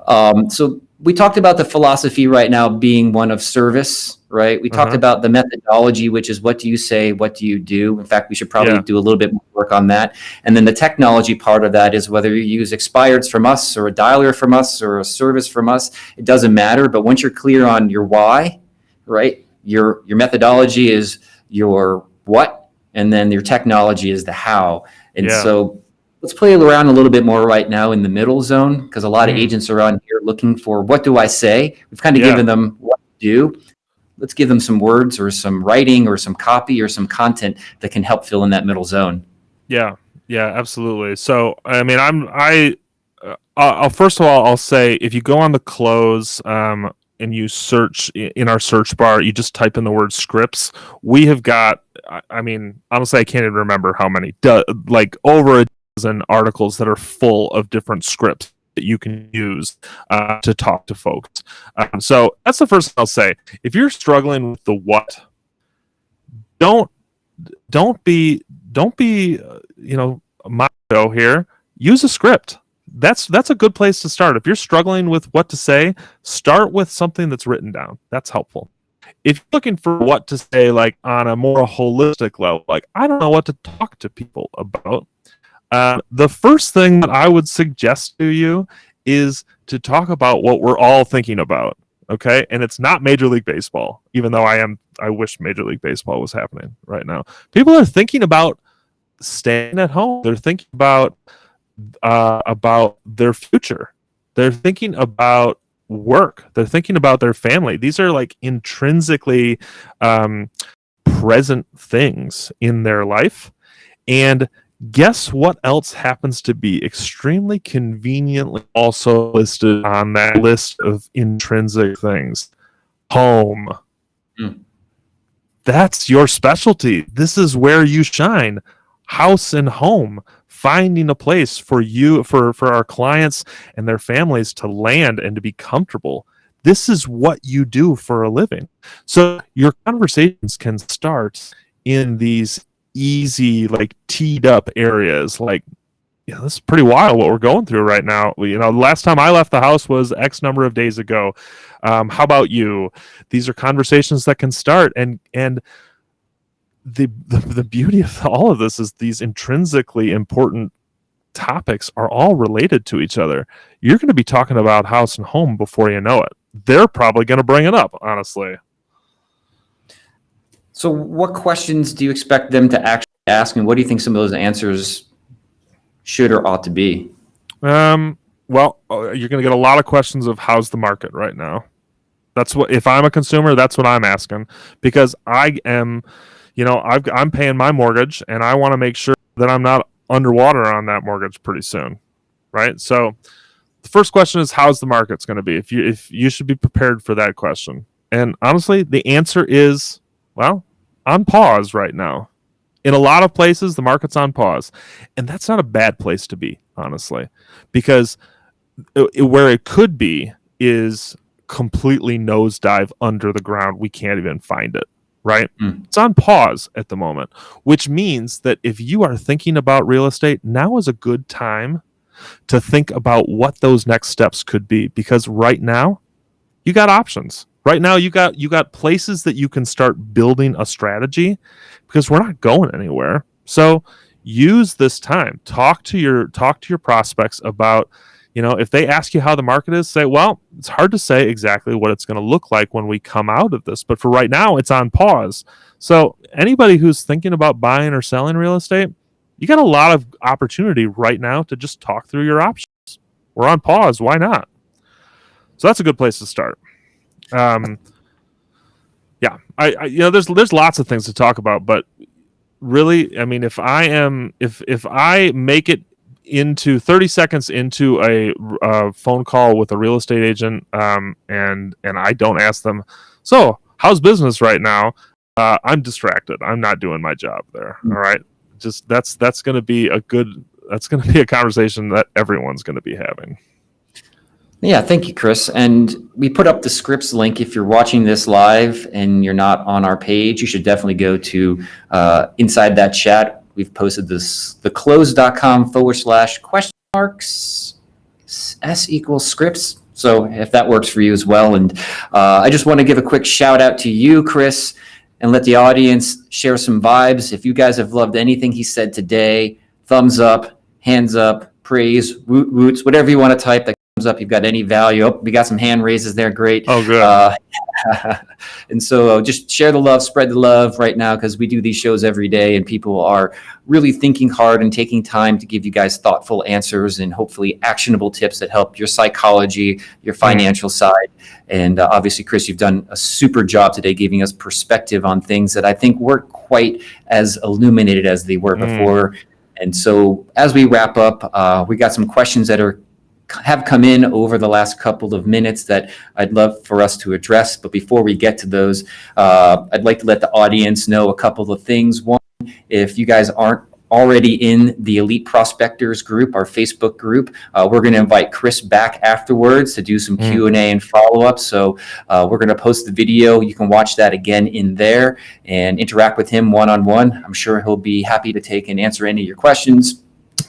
So we talked about the philosophy right now being one of service, right? We talked about the methodology, which is what do you say, what do you do? In fact, we should probably do a little bit more work on that. And then the technology part of that is whether you use expireds from us or a dialer from us or a service from us, it doesn't matter. But once you're clear on your why, right? Your methodology is your what, and then your technology is the how. And so let's play around a little bit more right now in the middle zone, because a lot of agents are on here looking for what do I say? We've kind of given them what to do. Let's give them some words or some writing or some copy or some content that can help fill in that middle zone. Yeah, absolutely. So, I mean, I'll first of all, I'll say if you go on the close and you search in our search bar, you just type in the word scripts. We have got, I mean, honestly, I can't even remember how many, like over a dozen articles that are full of different scripts that you can use to talk to folks. So that's the first thing I'll say. If you're struggling with the what, don't be macho here. Use a script. That's a good place to start. If you're struggling with what to say, start with something that's written down. That's helpful. If you're looking for what to say, like on a more holistic level, like I don't know what to talk to people about, the first thing that I would suggest to you is to talk about what we're all thinking about. Okay. And it's not Major League Baseball, even though I wish Major League Baseball was happening right now. People are thinking about staying at home. They're thinking about their future. They're thinking about work. They're thinking about their family. These are like intrinsically present things in their life. And guess what else happens to be extremely conveniently also listed on that list of intrinsic things? Home. That's your specialty. This is where you shine. House and home. Finding a place for you, for our clients and their families to land and to be comfortable. This is what you do for a living. So your conversations can start in these easy, like teed up areas. Like, this is pretty wild what we're going through right now. Last time I left the house was X number of days ago. How about you? These are conversations that can start, and the beauty of all of this is these intrinsically important topics are all related to each other. You're going to be talking about house and home before you know it. They're probably going to bring it up, honestly. So what questions do you expect them to actually ask, and what do you think some of those answers should or ought to be? Well, you're going to get a lot of questions of how's the market right now. That's what, if I'm a consumer, that's what I'm asking, because I am, I'm paying my mortgage and I want to make sure that I'm not underwater on that mortgage pretty soon. Right. So the first question is, how's the market's going to be? If you should be prepared for that question. And honestly, the answer is, well, on pause right now. In a lot of places, the market's on pause. And that's not a bad place to be, honestly, because where it could be is completely nosedive under the ground. We can't even find it, right? It's on pause at the moment, which means that if you are thinking about real estate, now is a good time to think about what those next steps could be, because right now you got options. Right now you got places that you can start building a strategy, because we're not going anywhere. So use this time. Talk to your prospects about, if they ask you how the market is, say, well, it's hard to say exactly what it's going to look like when we come out of this, but for right now it's on pause. So anybody who's thinking about buying or selling real estate, you got a lot of opportunity right now to just talk through your options. We're on pause. Why not? So that's a good place to start. Yeah, there's lots of things to talk about, but really, I mean, if I make it into 30 seconds into a phone call with a real estate agent, and I don't ask them, so how's business right now? I'm distracted. I'm not doing my job there. All right. Just that's going to be a conversation that everyone's going to be having. Yeah, thank you, Chris. And we put up the scripts link. If you're watching this live and you're not on our page, you should definitely go to inside that chat. We've posted theclose.com/question marks S equals scripts. So if that works for you as well. And I just want to give a quick shout out to you, Chris, and let the audience share some vibes. If you guys have loved anything he said today, thumbs up, hands up, praise, woot woots, whatever you want to type that comes up. You've got any value. Oh, we got some hand raises there. Great. Oh, good. And so just share the love, spread the love right now, because we do these shows every day and people are really thinking hard and taking time to give you guys thoughtful answers and hopefully actionable tips that help your psychology, your financial side. And obviously, Chris, you've done a super job today giving us perspective on things that I think weren't quite as illuminated as they were before. And so as we wrap up, we got some questions that have come in over the last couple of minutes that I'd love for us to address. But before we get to those, I'd like to let the audience know a couple of things. One, if you guys aren't already in the Elite Prospectors group, our Facebook group, we're going to invite Chris back afterwards to do some Q&A and follow-up. So we're going to post the video. You can watch that again in there and interact with him one-on-one. I'm sure he'll be happy to take and answer any of your questions.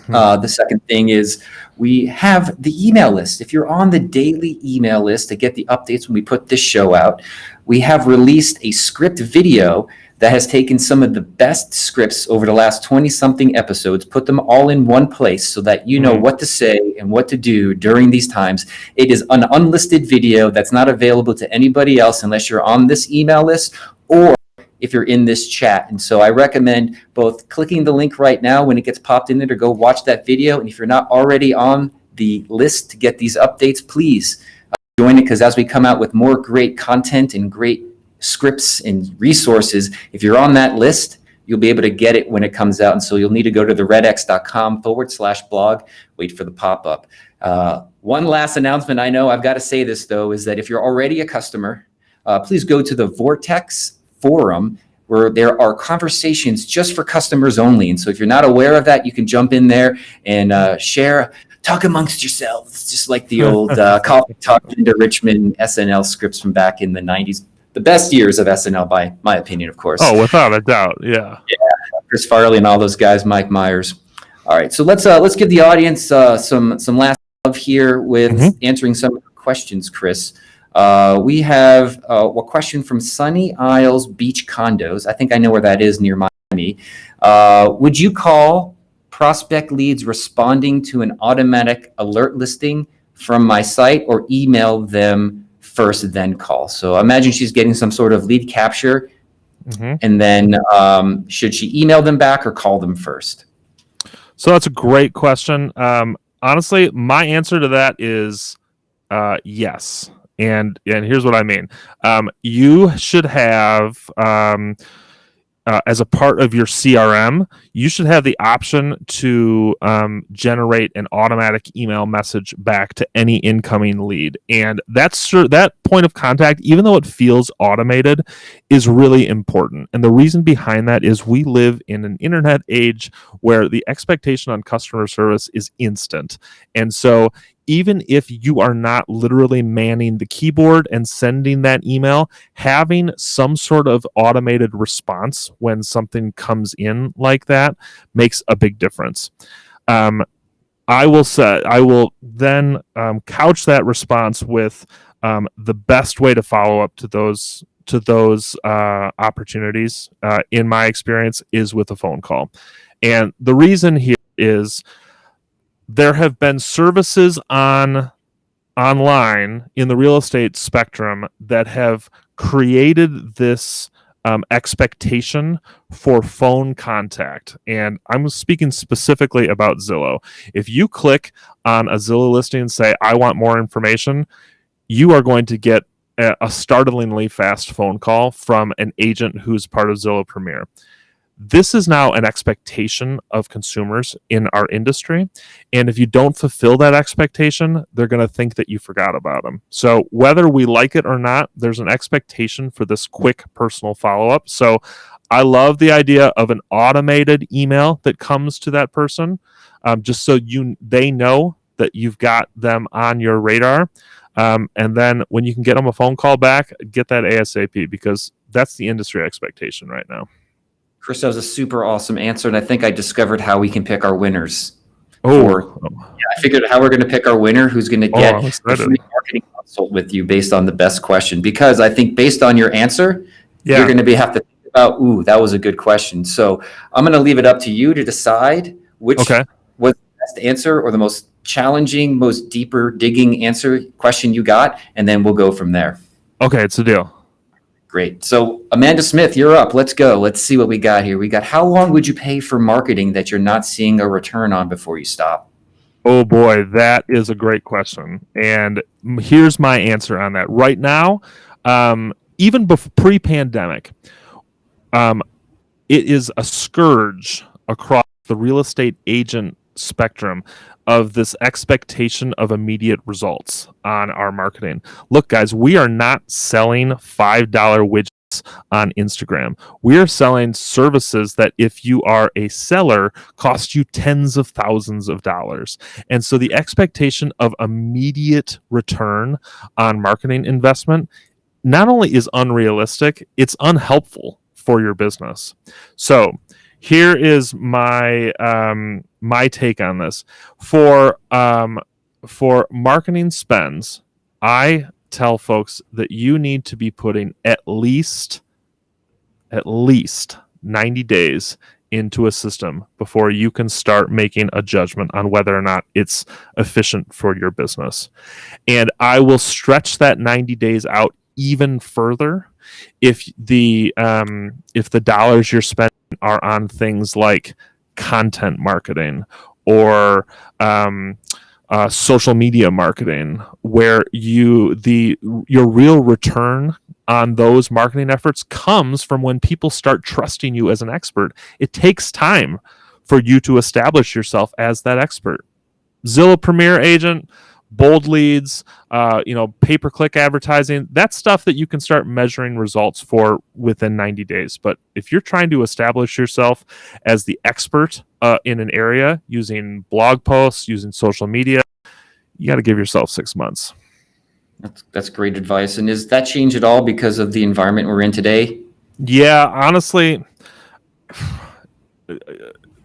The second thing is we have the email list. If you're on the daily email list to get the updates when we put this show out, we have released a script video that has taken some of the best scripts over the last 20-something episodes, put them all in one place so that you know what to say and what to do during these times. It is an unlisted video that's not available to anybody else unless you're on this email list or if you're in this chat. And so I recommend both clicking the link right now when it gets popped in there to go watch that video. And if you're not already on the list to get these updates, please join it, because as we come out with more great content and great scripts and resources, if you're on that list, you'll be able to get it when it comes out. And so you'll need to go to the redx.com/blog, wait for the pop-up. One last announcement, I know I've got to say this though, is that if you're already a customer, please go to the Vortex forum where there are conversations just for customers only. And so if you're not aware of that, you can jump in there and talk amongst yourselves, just like the old Coffee Talk into Richmond SNL scripts from back in the 90s. The best years of SNL, by my opinion, of course. Oh, without a doubt. Yeah. Chris Farley and all those guys, Mike Myers. All right. So let's give the audience some last love here with answering some of the questions, Chris. We have a question from Sunny Isles Beach Condos. I think I know where that is, near Miami. Would you call prospect leads responding to an automatic alert listing from my site, or email them first, then call? So I imagine she's getting some sort of lead capture. And then should she email them back or call them first? So that's a great question. Honestly, my answer to that is yes. And here's what I mean. You should have, as a part of your CRM, you should have the option to generate an automatic email message back to any incoming lead. And that point of contact, even though it feels automated, is really important. And the reason behind that is we live in an internet age where the expectation on customer service is instant. And so even if you are not literally manning the keyboard and sending that email, having some sort of automated response when something comes in like that makes a big difference. I will then couch that response with the best way to follow up to those opportunities, in my experience, is with a phone call. And the reason here is there have been services online in the real estate spectrum that have created this expectation for phone contact. And I'm speaking specifically about Zillow. If you click on a Zillow listing and say, I want more information, you are going to get a startlingly fast phone call from an agent who's part of Zillow Premier. This is now an expectation of consumers in our industry. And if you don't fulfill that expectation, they're going to think that you forgot about them. So whether we like it or not, there's an expectation for this quick personal follow-up. So I love the idea of an automated email that comes to that person, just so they know that you've got them on your radar. And then when you can get them a phone call back, get that ASAP, because that's the industry expectation right now. Chris, that was a super awesome answer, and I think I discovered how we can pick our winners. I figured out how we're going to pick our winner, who's going to get I'm a excited. free marketing consult with you based on the best question. Because I think based on your answer, you're going to have to think about, ooh, that was a good question. So I'm going to leave it up to you to decide which was the best answer or the most challenging, most deeper digging question you got, and then we'll go from there. Okay, it's a deal. Great. So Amanda Smith, you're up. Let's go. Let's see what we got here. We got, how long would you pay for marketing that you're not seeing a return on before you stop? Oh boy, that is a great question. And here's my answer on that. Right now, even pre-pandemic, it is a scourge across the real estate agent spectrum of this expectation of immediate results on our marketing. Look, guys, we are not selling $5 widgets on Instagram. We are selling services that, if you are a seller, cost you tens of thousands of dollars. And so the expectation of immediate return on marketing investment not only is unrealistic, it's unhelpful for your business. So here is my my take on this. For marketing spends, I tell folks that you need to be putting at least 90 days into a system before you can start making a judgment on whether or not it's efficient for your business. And I will stretch that 90 days out even further if the dollars you're spending are on things like content marketing or social media marketing, where your real return on those marketing efforts comes from when people start trusting you as an expert. It takes time for you to establish yourself as that expert. Zillow Premier Agent, bold leads, pay-per-click advertising, that's stuff that you can start measuring results for within 90 days. But if you're trying to establish yourself as the expert in an area using blog posts, using social media, you got to give yourself 6 months. That's great advice. And does that change at all because of the environment we're in today? Yeah, honestly,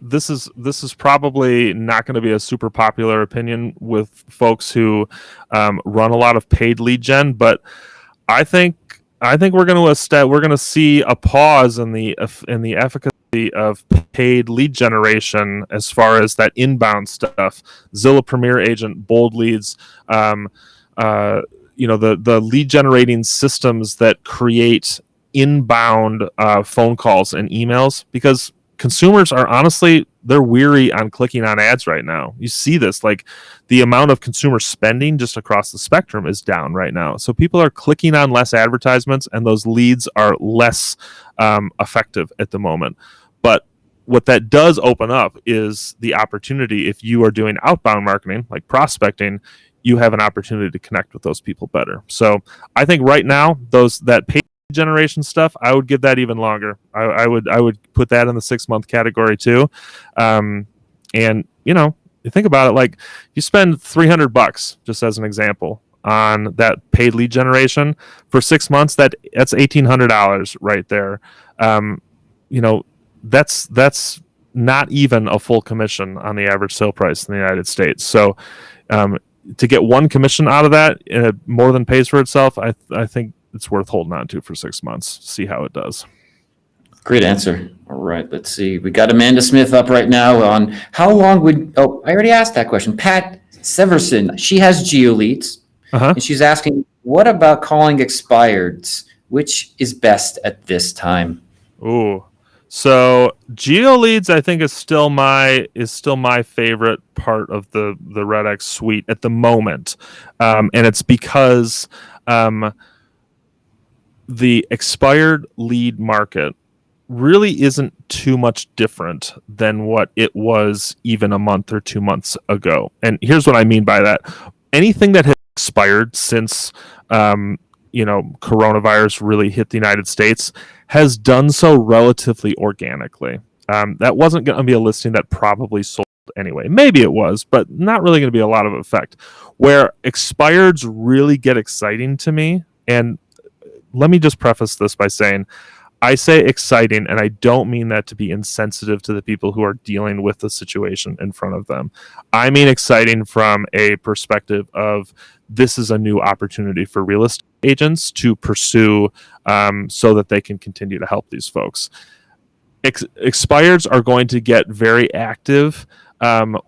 this is probably not going to be a super popular opinion with folks who run a lot of paid lead gen, but I think we're going to see a pause in the efficacy of paid lead generation as far as that inbound stuff. Zillow Premier Agent, bold leads, the lead generating systems that create inbound phone calls and emails, because consumers are honestly, they're weary on clicking on ads right now. You see this, like the amount of consumer spending just across the spectrum is down right now. So people are clicking on less advertisements, and those leads are less effective at the moment. But what that does open up is the opportunity. If you are doing outbound marketing, like prospecting, you have an opportunity to connect with those people better. So I think right now, that paid generation stuff, I would give that even longer. I would put that in the 6 month category too. And you think about it, like you spend $300, just as an example, on that paid lead generation for 6 months. That's $1,800 right there. You know, that's not even a full commission on the average sale price in the United States. So to get one commission out of that, it more than pays for itself. I think it's worth holding on to for 6 months. See how it does. Great answer. All right, let's see. We got Amanda Smith up right now on how long would, I already asked that question. Pat Severson, she has GeoLeads, and she's asking, what about calling expireds? Which is best at this time? Ooh. So GeoLeads, I think, is still my favorite part of the REDX suite at the moment, and it's because the expired lead market really isn't too much different than what it was even a month or 2 months ago. And here's what I mean by that: anything that has expired since coronavirus really hit the United States has done so relatively organically. That wasn't going to be a listing that probably sold anyway. Maybe it was, but not really going to be a lot of effect. Where expireds really get exciting to me, and let me just preface this by saying, I say exciting, and I don't mean that to be insensitive to the people who are dealing with the situation in front of them. I mean exciting from a perspective of this is a new opportunity for real estate agents to pursue so that they can continue to help these folks. Expireds are going to get very active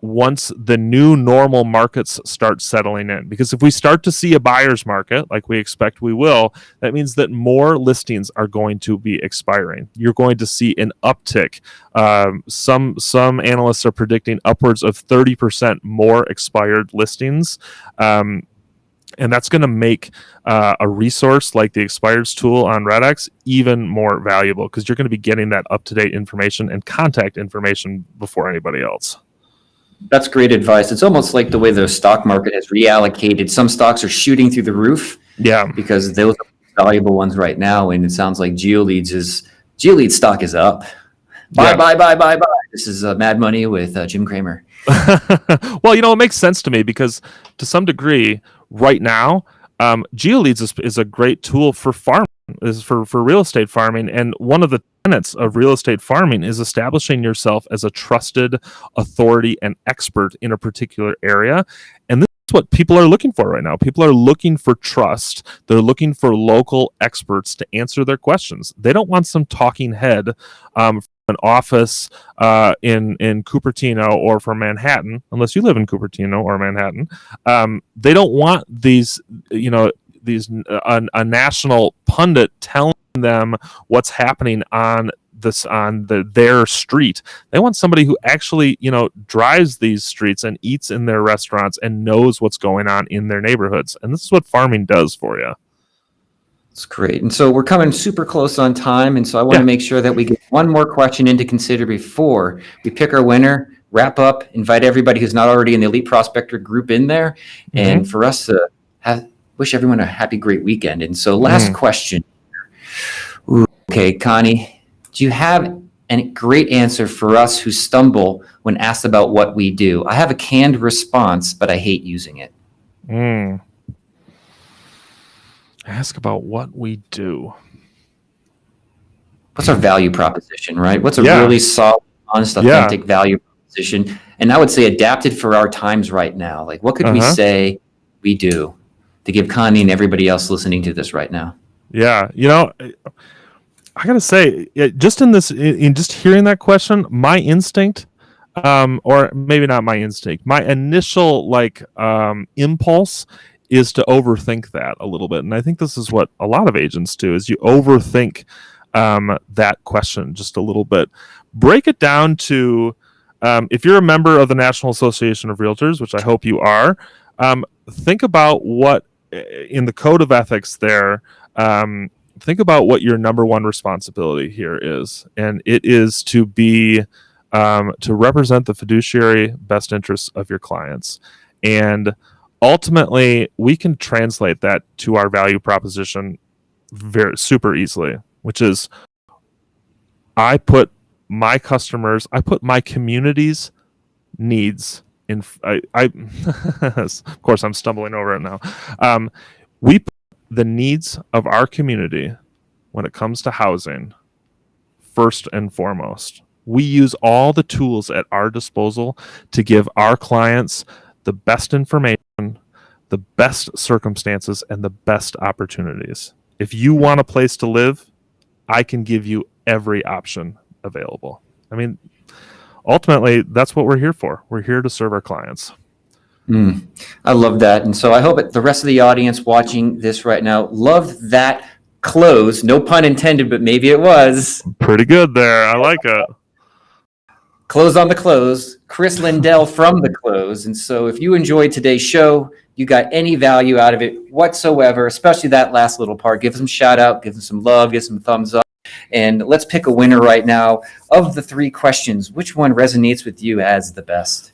once the new normal markets start settling in. Because if we start to see a buyer's market, like we expect we will, that means that more listings are going to be expiring. You're going to see an uptick. Some analysts are predicting upwards of 30% more expired listings. And that's going to make a resource like the expireds tool on REDX even more valuable, because you're going to be getting that up-to-date information and contact information before anybody else. That's great advice. It's almost like the way the stock market has reallocated. Some stocks are shooting through the roof. Yeah. Because those are valuable ones right now. And it sounds like GeoLeads stock is up. Buy. This is Mad Money with Jim Cramer. Well, it makes sense to me because to some degree right now, GeoLeads is a great tool for farming, is for real estate farming. And one of the tenets of real estate farming is establishing yourself as a trusted authority and expert in a particular area. And this is what people are looking for right now. People are looking for trust. They're looking for local experts to answer their questions. They don't want some talking head from an office in Cupertino or from Manhattan, unless you live in Cupertino or Manhattan. They don't want a national pundit telling them what's happening on their street. They want somebody who actually drives these streets and eats in their restaurants and knows what's going on in their neighborhoods. And this is what farming does for you. That's great. And so we're coming super close on time, and so I want to make sure that we get one more question in to consider before we pick our winner, wrap up, invite everybody who's not already in the Elite Prospector group in there, and for us to wish everyone a happy, great weekend. And so last question. Okay, Connie, do you have a great answer for us who stumble when asked about what we do? I have a canned response, but I hate using it. Ask about what we do. What's our value proposition, right? What's a really solid, honest, authentic value proposition? And I would say adapted for our times right now. Like, what could we say we do to give Connie and everybody else listening to this right now? Yeah, I gotta say, just in just hearing that question, my instinct, or maybe not my instinct, my initial impulse is to overthink that a little bit. And I think this is what a lot of agents do, is you overthink that question just a little bit. Break it down to, if you're a member of the National Association of Realtors, which I hope you are, think about what, in the code of ethics there, think about what your number one responsibility here is. And it is to be, to represent the fiduciary best interests of your clients. And ultimately, we can translate that to our value proposition super easily, which is I put my community's needs of course, I'm stumbling over it now. We put the needs of our community when it comes to housing first and foremost. We use all the tools at our disposal to give our clients the best information, the best circumstances, and the best opportunities. If you want a place to live, I can give you every option available. I mean, ultimately, that's what we're here for. We're here to serve our clients. I love that. And so I hope that the rest of the audience watching this right now loved that close. No pun intended, but maybe it was. Pretty good there. I like it. Close on the close. Chris Lindell from the close. And so if you enjoyed today's show, you got any value out of it whatsoever, especially that last little part, give them a shout out, give them some love, give some thumbs up. And let's pick a winner right now. Of the 3 questions, which one resonates with you as the best?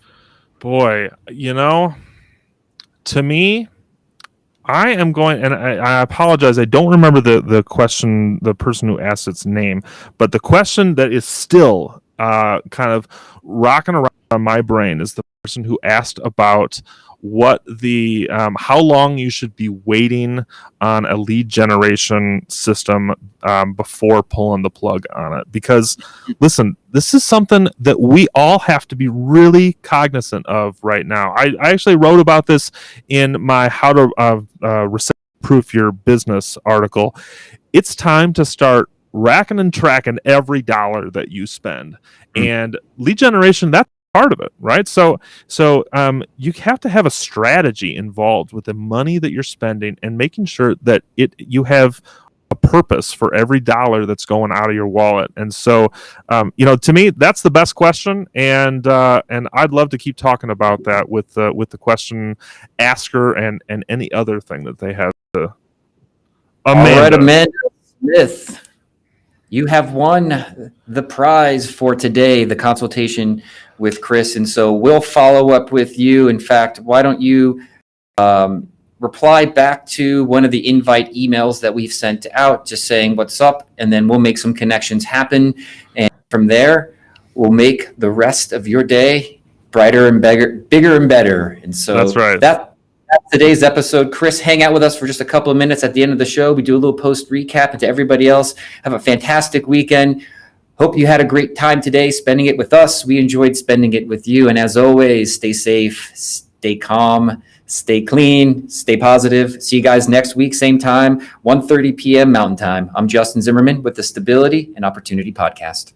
Boy, to me, I am going, and I apologize, I don't remember the question, the person who asked its name, but the question that is still kind of rocking around on my brain is the person who asked about what how long you should be waiting on a lead generation system before pulling the plug on it. Because listen, this is something that we all have to be really cognizant of right now. I actually wrote about this in my How to Recession-Proof Your Business article. It's time to start racking and tracking every dollar that you spend. And lead generation, that's part of it, right? So you have to have a strategy involved with the money that you're spending and making sure that you have a purpose for every dollar that's going out of your wallet. And so, to me, that's the best question. And I'd love to keep talking about that with the question asker and any other thing that they have to. All right, Amanda Smith, you have won the prize for today, the consultation with Chris. And so we'll follow up with you. In fact, why don't you reply back to one of the invite emails that we've sent out, just saying what's up, and then we'll make some connections happen. And from there, we'll make the rest of your day brighter and bigger and better. And so that's right. That's today's episode. Chris, hang out with us for just a couple of minutes at the end of the show. We do a little post recap, and to everybody else, have a fantastic weekend. Hope you had a great time today spending it with us. We enjoyed spending it with you. And as always, stay safe, stay calm, stay clean, stay positive. See you guys next week, same time, 1:30 p.m. Mountain Time. I'm Justin Zimmerman with the Stability and Opportunity Podcast.